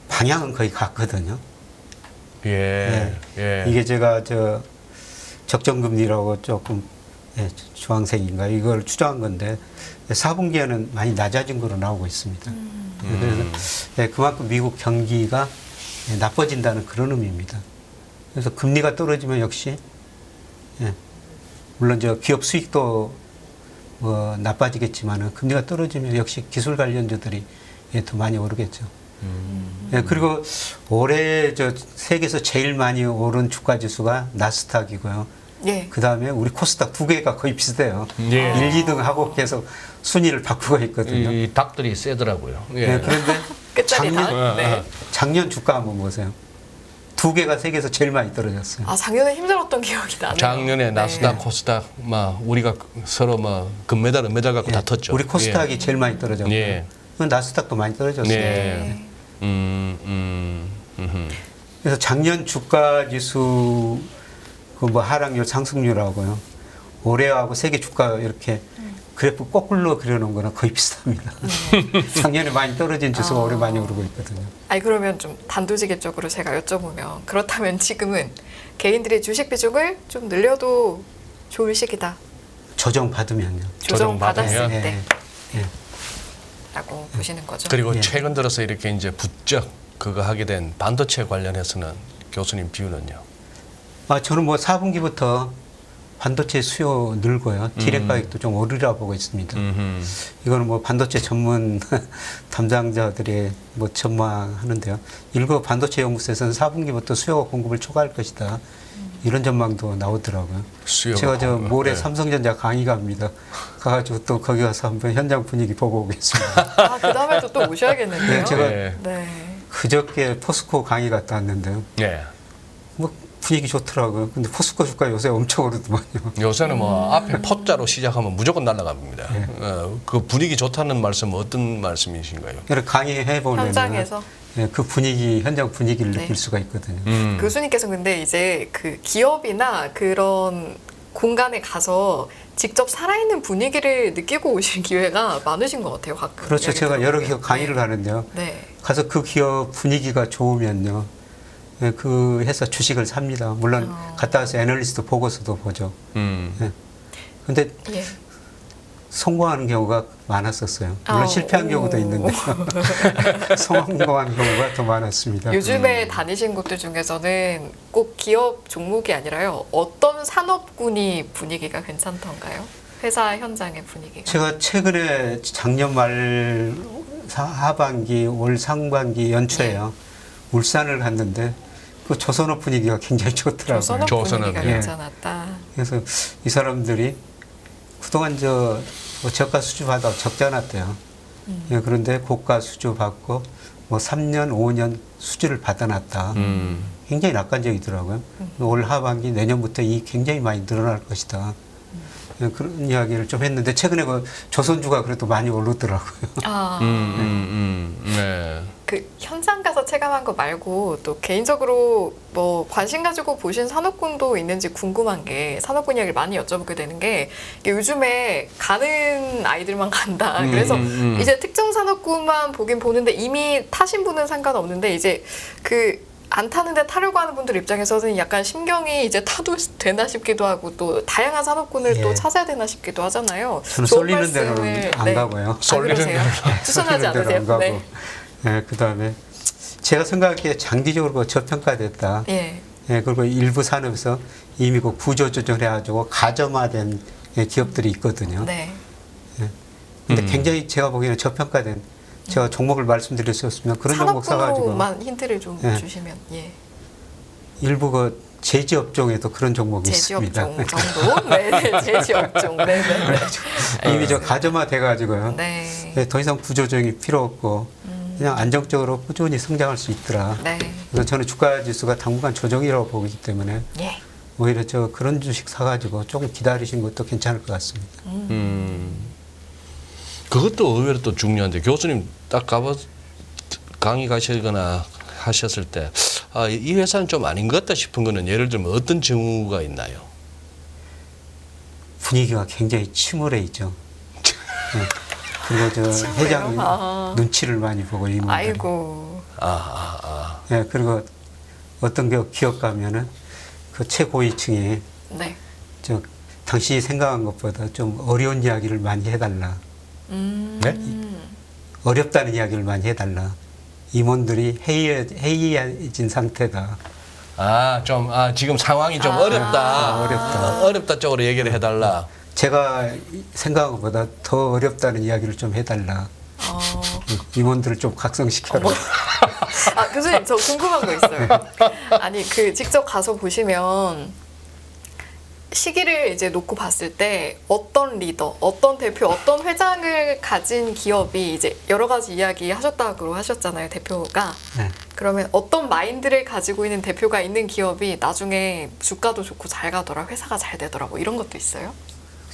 Speaker 2: 방향은 거의 같거든요.
Speaker 1: 예. 예.
Speaker 2: 이게 제가 적정금리라고 조금 주황색인가 이걸 추정한 건데 4분기에는 많이 낮아진 거로 나오고 있습니다. 그래서 그만큼 미국 경기가 나빠진다는 그런 의미입니다. 그래서 금리가 떨어지면 역시 물론 기업 수익도 뭐 나빠지겠지만은 금리가 떨어지면 역시 기술 관련주들이 예, 더 많이 오르겠죠. 예, 그리고 올해 저 세계에서 제일 많이 오른 주가 지수가 나스닥이고요.
Speaker 3: 예.
Speaker 2: 그 다음에 우리 코스닥 두 개가 거의 비슷해요.
Speaker 1: 예.
Speaker 2: 1, 2등 하고 계속 순위를 바꾸고 있거든요.
Speaker 1: 이 닭들이 세더라고요. 예.
Speaker 2: 예, 그런데
Speaker 3: 끝자리 다. 네.
Speaker 2: 작년 주가 한번 보세요. 두 개가 세계에서 제일 많이 떨어졌어요.
Speaker 3: 아 작년에 힘들었던 기억이 나네요.
Speaker 1: 작년에 나스닥,
Speaker 3: 네.
Speaker 1: 코스닥 막 우리가 서로 뭐 금메달, 은메달 갖고
Speaker 2: 예,
Speaker 1: 다퉜죠.
Speaker 2: 우리 코스닥이 제일 많이 떨어졌고요.
Speaker 1: 예.
Speaker 2: 나스닥도 많이 떨어졌어요.
Speaker 1: 네.
Speaker 2: 그래서 작년 주가 지수 그 뭐 하락률, 상승률하고요. 올해하고 세계 주가 이렇게 그래프 거꾸로 그려놓은 거는 거의 비슷합니다. 작년에 많이 떨어진 지수가 올해 많이 오르고 있거든요.
Speaker 3: 아니 그러면 좀 단도직입적으로 제가 여쭤보면 그렇다면 지금은 개인들의 주식 비중을 좀 늘려도 좋을 시기다.
Speaker 2: 조정 받으면요.
Speaker 3: 조정받았을
Speaker 1: 조정받으면?
Speaker 3: 때
Speaker 2: 예.
Speaker 3: 라고 보시는 거죠.
Speaker 1: 그리고
Speaker 2: 예.
Speaker 1: 최근 들어서 이렇게 이제 부쩍 그거 하게 된 반도체 관련해서는 교수님 비유는요.
Speaker 2: 저는 뭐 4분기부터 반도체 수요 늘고요. 디렉 가격도 좀 오르라 보고 있습니다. 이거는 뭐 반도체 전문 담당자들의 뭐 전망하는데요. 일부 반도체 연구소에서는 4분기부터 수요가 공급을 초과할 것이다. 이런 전망도 나오더라고요.
Speaker 1: 수요가
Speaker 2: 제가 저
Speaker 1: 공급,
Speaker 2: 모레
Speaker 1: 네.
Speaker 2: 삼성전자 강의 갑니다. 가가지고 또 거기 가서 한번 현장 분위기 보고 오겠습니다.
Speaker 3: 아, 그 다음에도 또 오셔야겠는데요.
Speaker 2: 네, 제가
Speaker 1: 네.
Speaker 3: 네.
Speaker 2: 그저께 포스코 강의 갔다 왔는데요.
Speaker 1: 예.
Speaker 2: 뭐 분위기 좋더라고요. 근데 포스코 주가 요새 엄청 오르더만요.
Speaker 1: 요새는 뭐 앞에 포자로 시작하면 무조건 날아갑니다.
Speaker 2: 예.
Speaker 1: 그 분위기 좋다는 말씀은 어떤 말씀이신가요?
Speaker 2: 이렇게 강의해 보면
Speaker 3: 현장에서
Speaker 2: 그 분위기, 현장 분위기를
Speaker 3: 네.
Speaker 2: 느낄 수가 있거든요.
Speaker 3: 교수님께서 근데 이제 그 기업이나 그런 공간에 가서 직접 살아있는 분위기를 느끼고 오실 기회가 많으신 것 같아요. 가끔.
Speaker 2: 그렇죠.
Speaker 3: 이야기
Speaker 2: 제가 여러
Speaker 3: 들어보면.
Speaker 2: 기업 강의를 가는데요.
Speaker 3: 네.
Speaker 2: 가서 그 기업 분위기가 좋으면요. 그 회사 주식을 삽니다. 물론 갔다 와서 애널리스트 보고서도 보죠. 근데
Speaker 3: 예.
Speaker 2: 성공하는 경우가 많았었어요. 물론
Speaker 3: 아,
Speaker 2: 실패한
Speaker 3: 오.
Speaker 2: 경우도 있는데 성공한 경우가 더 많았습니다.
Speaker 3: 요즘에 다니신 곳들 중에서는 꼭 기업 종목이 아니라요. 어떤 산업군이 분위기가 괜찮던가요? 회사 현장의 분위기가.
Speaker 2: 제가 최근에 작년 말 하반기, 올 상반기 연초에요. 울산을 갔는데 그 조선업 분위기가 굉장히 좋더라고요.
Speaker 3: 조선업
Speaker 1: 조선업,
Speaker 3: 분위기가
Speaker 2: 예.
Speaker 3: 괜찮았다.
Speaker 2: 그래서 이 사람들이 그동안 뭐 저가 수주 받아 적자 났대요. 예, 그런데 고가 수주 받고 뭐 3년, 5년 수주를 받아놨다. 굉장히 낙관적이더라고요. 올 하반기 내년부터 이 굉장히 많이 늘어날 것이다. 예, 그런 이야기를 좀 했는데 최근에 그 조선주가 그래도 많이 오르더라고요.
Speaker 3: 아,
Speaker 1: 네.
Speaker 3: 그 현장 가서 체감한 거 말고 또 개인적으로 뭐 관심 가지고 보신 산업군도 있는지 궁금한 게 산업군 이야기를 많이 여쭤보게 되는 게 이게 요즘에 가는 아이들만 간다. 그래서 이제 특정 산업군만 보긴 보는데 이미 타신 분은 상관없는데 이제 그 안 타는데 타려고 하는 분들 입장에서는 약간 심경이 이제 타도 되나 싶기도 하고 또 다양한 산업군을
Speaker 2: 예.
Speaker 3: 또 찾아야 되나 싶기도 하잖아요.
Speaker 2: 저는
Speaker 3: 좋은
Speaker 2: 쏠리는 데는
Speaker 3: 말씀을,
Speaker 2: 안
Speaker 3: 네.
Speaker 2: 가고요.
Speaker 3: 아,
Speaker 1: 쏠리는
Speaker 3: 그러세요? 추천하지
Speaker 2: 쏠리는 데는
Speaker 3: 않으세요?
Speaker 2: 안 가고.
Speaker 3: 네.
Speaker 2: 예, 그다음에 제가 생각하기에 장기적으로 그 저평가됐다.
Speaker 3: 예.
Speaker 2: 예, 그리고 일부 산업에서 이미 그 구조 조정해가지고 가점화된 기업들이 있거든요.
Speaker 3: 네.
Speaker 2: 근데 굉장히 제가 보기에는 저평가된 제가 종목을 말씀드릴 수 없으면 그런 종목 사가지고
Speaker 3: 산업군으로만 힌트를 좀
Speaker 2: 예.
Speaker 3: 주시면 예.
Speaker 2: 일부 그 제지 업종에도 그런 종목이 있습니다.
Speaker 3: 제지업종 정도? 네, 제지업종. 네, 네,
Speaker 2: 이미 저 가점화 돼가지고요.
Speaker 3: 네.
Speaker 2: 예, 더 이상 구조조정이 필요 없고 그냥 안정적으로 꾸준히 성장할 수 있더라.
Speaker 3: 네.
Speaker 2: 그래서 저는 주가 지수가 당분간 조정이라고 보기 때문에
Speaker 3: 예.
Speaker 2: 오히려 저 그런 주식 사가지고 조금 기다리신 것도 괜찮을 것 같습니다.
Speaker 1: 그것도 의외로 또 중요한데 교수님 딱 가봐 강의 가시거나 하셨을 때 이 회사는 좀 아닌 것 같다 싶은 거는 예를 들면 어떤 징후가 있나요?
Speaker 2: 분위기가 굉장히 침울해 있죠. 예. 그리고 저
Speaker 3: 침울해요?
Speaker 2: 회장님
Speaker 3: 아.
Speaker 2: 눈치를 많이 보고 임원들이.
Speaker 3: 아이고.
Speaker 2: 예, 그리고 어떤 기업 가면은 그 최고위층이
Speaker 3: 네.
Speaker 2: 저 당신이 생각한 것보다 좀 어려운 이야기를 많이 해달라.
Speaker 1: 네?
Speaker 2: 어렵다는 이야기를 많이 해달라. 임원들이 해이해진 상태다.
Speaker 1: 지금 상황이 좀 어렵다.
Speaker 2: 어렵다.
Speaker 1: 어렵다 쪽으로 얘기를 해달라.
Speaker 2: 제가 생각한 것보다 더 어렵다는 이야기를 좀 해달라. 임원들을 좀 각성시켜라.
Speaker 3: 어머. 아, 교수님, 저 궁금한 거 있어요. 아니, 그 직접 가서 보시면 시기를 이제 놓고 봤을 때 어떤 리더, 어떤 대표, 어떤 회장을 가진 기업이 이제 여러 가지 이야기 하셨다고 하셨잖아요, 대표가.
Speaker 2: 네.
Speaker 3: 그러면 어떤 마인드를 가지고 있는 대표가 있는 기업이 나중에 주가도 좋고 잘 가더라, 회사가 잘 되더라, 뭐 이런 것도 있어요?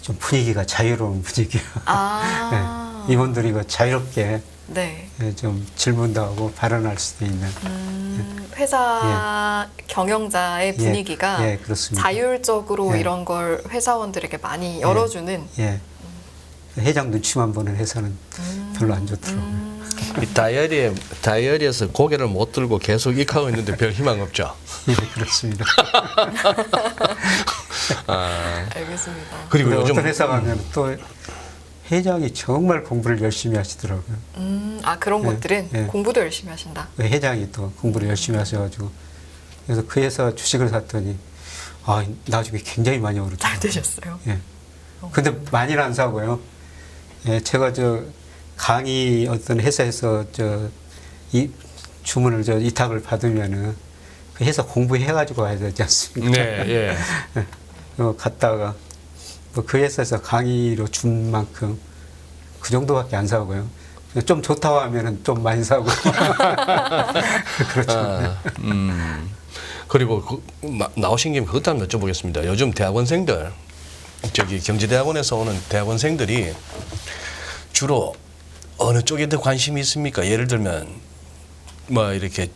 Speaker 2: 좀 분위기가 자유로운 분위기야.
Speaker 3: 아.
Speaker 2: 네. 임원들이 그 자유롭게
Speaker 3: 네.
Speaker 2: 좀 질문도 하고 발언할 수도 있는.
Speaker 3: 회사 경영자의 분위기가
Speaker 2: 예, 그렇습니다.
Speaker 3: 자율적으로
Speaker 2: 예.
Speaker 3: 이런 걸 회사원들에게 많이 열어주는.
Speaker 2: 예. 회장 눈치만 보는 회사는 별로 안 좋더라고요.
Speaker 1: 이 다이어리에서 고개를 못 들고 계속 익하고 있는데 별 희망 없죠.
Speaker 2: 예, 그렇습니다.
Speaker 3: 알겠습니다.
Speaker 1: 그리고
Speaker 2: 근데
Speaker 1: 요즘
Speaker 2: 어떤 회사 가면 또 회장이 정말 공부를 열심히 하시더라고요.
Speaker 3: 아, 그런
Speaker 2: 예,
Speaker 3: 것들은
Speaker 2: 예.
Speaker 3: 공부도 열심히 하신다.
Speaker 2: 그 회장이 또 공부를 열심히 하셔가지고 그래서 그 회사 주식을 샀더니 나중에 굉장히 많이
Speaker 3: 잘
Speaker 2: 오르더라고요.
Speaker 3: 되셨어요.
Speaker 2: 예. 근데 많이는 안 사고요. 예, 제가 강의 어떤 회사에서 주문을 이탁을 받으면은 그 회사 공부해가지고 와야 되지 않습니까?
Speaker 1: 네, 예.
Speaker 2: 갔다가 그 회사에서 강의로 준 만큼 그 정도밖에 안 사고요. 좀 좋다고 하면은 좀 많이 사고. 그렇죠.
Speaker 1: 그리고 나오신 김에 그것도 한번 여쭤보겠습니다. 요즘 대학원생들, 경제대학원에서 오는 대학원생들이 주로 어느 쪽에 더 관심이 있습니까? 예를 들면 뭐 이렇게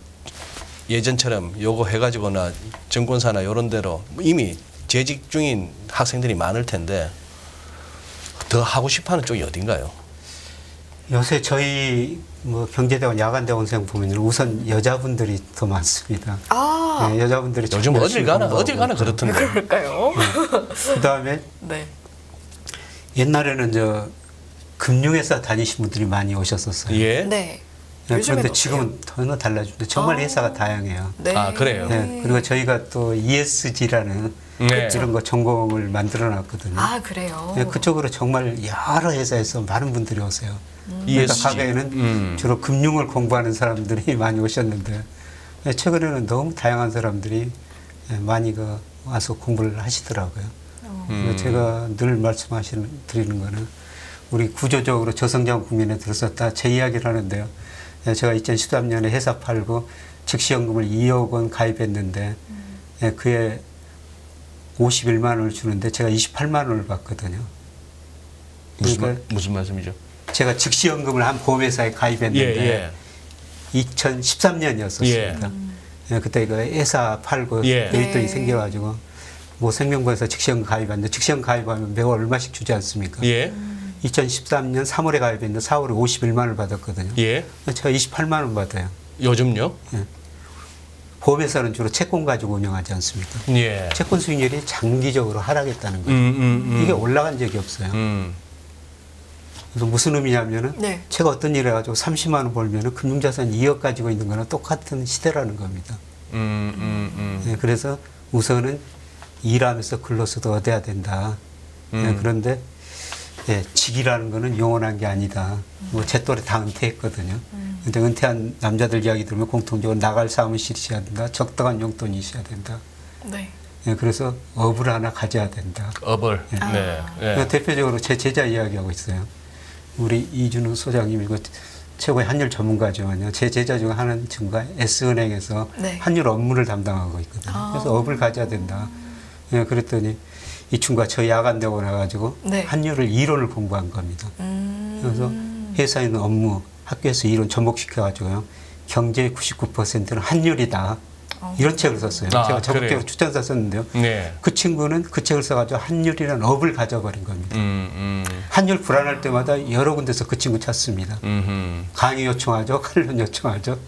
Speaker 1: 예전처럼 요거 해가지고나 증권사나 이런 데로 이미 재직 중인 학생들이 많을 텐데 더 하고 싶어하는 쪽이 어딘가요?
Speaker 2: 요새 저희 경제대학원 야간대학원생 보면 우선 여자분들이 더 많습니다.
Speaker 3: 아,
Speaker 2: 네, 여자분들이
Speaker 1: 요즘 어딜 가나 그렇던데.
Speaker 3: 그럴까요?
Speaker 2: 그다음에
Speaker 3: 네.
Speaker 2: 옛날에는 금융회사 다니신 분들이 많이 오셨었어요.
Speaker 1: 예.
Speaker 3: 네.
Speaker 2: 그런데
Speaker 3: 요즘에는
Speaker 2: 지금은 전혀 달라집니다. 정말 회사가 다양해요.
Speaker 3: 네.
Speaker 1: 아, 그래요?
Speaker 2: 네, 그리고 저희가 또 ESG라는
Speaker 1: 네.
Speaker 2: 이런 거 전공을 만들어 놨거든요.
Speaker 3: 아, 그래요?
Speaker 2: 네, 그쪽으로 정말 여러 회사에서 많은 분들이 오세요. 그러니까
Speaker 1: ESG.
Speaker 2: 과거에는 주로 금융을 공부하는 사람들이 많이 오셨는데 최근에는 너무 다양한 사람들이 많이 와서 공부를 하시더라고요. 그래서 제가 늘 드리는 거는 우리 구조적으로 저성장 국면에 들었었다 제 이야기를 하는데요. 제가 2013년에 회사 팔고 즉시연금을 2억 원 가입했는데 그에 51만 원을 주는데 제가 28만 원을 받거든요. 그러니까
Speaker 1: 무슨 말씀이죠?
Speaker 2: 제가 즉시연금을 한 보험회사에 가입했는데 2013년이었었습니다. 그때 회사 팔고 데이터이 생겨가지고 생명보험에서 즉시연금 가입했는데 즉시연금 가입하면 매월 얼마씩 주지 않습니까? 2013년 3월에 가입했는데 4월에 51만 원을 받았거든요. 제가 28만 원 받아요.
Speaker 1: 요즘요?
Speaker 2: 보험회사는 주로 채권 가지고 운영하지 않습니까? 채권 수익률이 장기적으로 하락했다는 거예요. 이게 올라간 적이 없어요. 그래서 무슨 의미냐면은 제가 어떤 일을 해가지고 30만 원 벌면은 금융자산 2억 가지고 있는 거나 똑같은 시대라는 겁니다. 그래서 우선은 일하면서 근로소득 얻어야 된다. 그런데 직이라는 거는 영원한 게 아니다. 제 또래 다 은퇴했거든요. 근데 은퇴한 남자들 이야기 들으면 공통적으로 나갈 사무실이 있어야 된다. 적당한 용돈이 있어야 된다. 그래서 업을 하나 가져야 된다.
Speaker 1: 업을.
Speaker 2: 대표적으로 제 제자 이야기하고 있어요. 우리 이준우 소장님이 최고의 환율 전문가지만요. 제 제자 중 하나는 친구가 S은행에서 환율 업무를 담당하고 있거든요. 그래서 업을 가져야 된다. 그랬더니 이 친구가 저 야간대학원 와가지고 환율을 이론을 공부한 겁니다. 그래서 회사에 있는 업무, 학교에서 이론 접목시켜가지고요. 경제의 99%는 환율이다. 이런 책을 썼어요. 제가 적극적으로 추천서 썼는데요. 그 친구는 그 책을 써가지고 환율이라는 업을 가져버린 겁니다. 환율 불안할 때마다 여러 군데서 그 친구 찾습니다. 강의 요청하죠. 관련 요청하죠.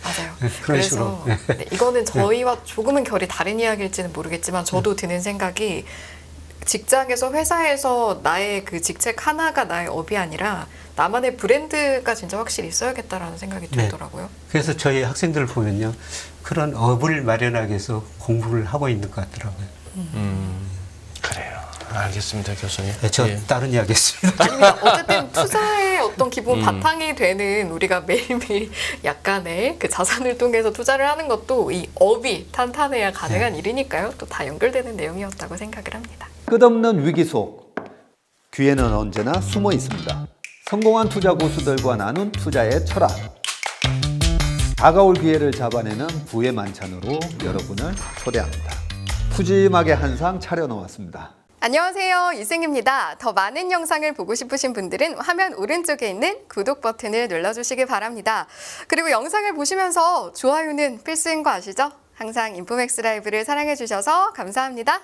Speaker 3: 맞아요.
Speaker 2: 그런 식으로.
Speaker 3: 이거는 저희와 조금은 결이 다른 이야기일지는 모르겠지만 저도 드는 생각이 직장에서 회사에서 나의 그 직책 하나가 나의 업이 아니라 나만의 브랜드가 진짜 확실히 있어야겠다라는 생각이 들더라고요.
Speaker 2: 그래서 저희 학생들을 보면요. 그런 업을 마련하기 위해서 공부를 하고 있는 것 같더라고요.
Speaker 1: 그래요. 알겠습니다, 교수님.
Speaker 2: 네, 저
Speaker 1: 예.
Speaker 2: 다른 이야기 했습니다.
Speaker 3: 아닙니다. 어쨌든 투자의 어떤 기본 바탕이 되는 우리가 매일매일 약간의 그 자산을 통해서 투자를 하는 것도 이 업이 탄탄해야 가능한 일이니까요. 또 다 연결되는 내용이었다고 생각을 합니다.
Speaker 4: 끝없는 위기 속 기회는 언제나 숨어 있습니다. 성공한 투자 고수들과 나눈 투자의 철학. 다가올 기회를 잡아내는 부의 만찬으로 여러분을 초대합니다. 푸짐하게 한 상 차려놓았습니다.
Speaker 3: 안녕하세요. 이승입니다. 더 많은 영상을 보고 싶으신 분들은 화면 오른쪽에 있는 구독 버튼을 눌러주시기 바랍니다. 그리고 영상을 보시면서 좋아요는 필수인 거 아시죠? 항상 인포맥스 라이브를 사랑해주셔서 감사합니다.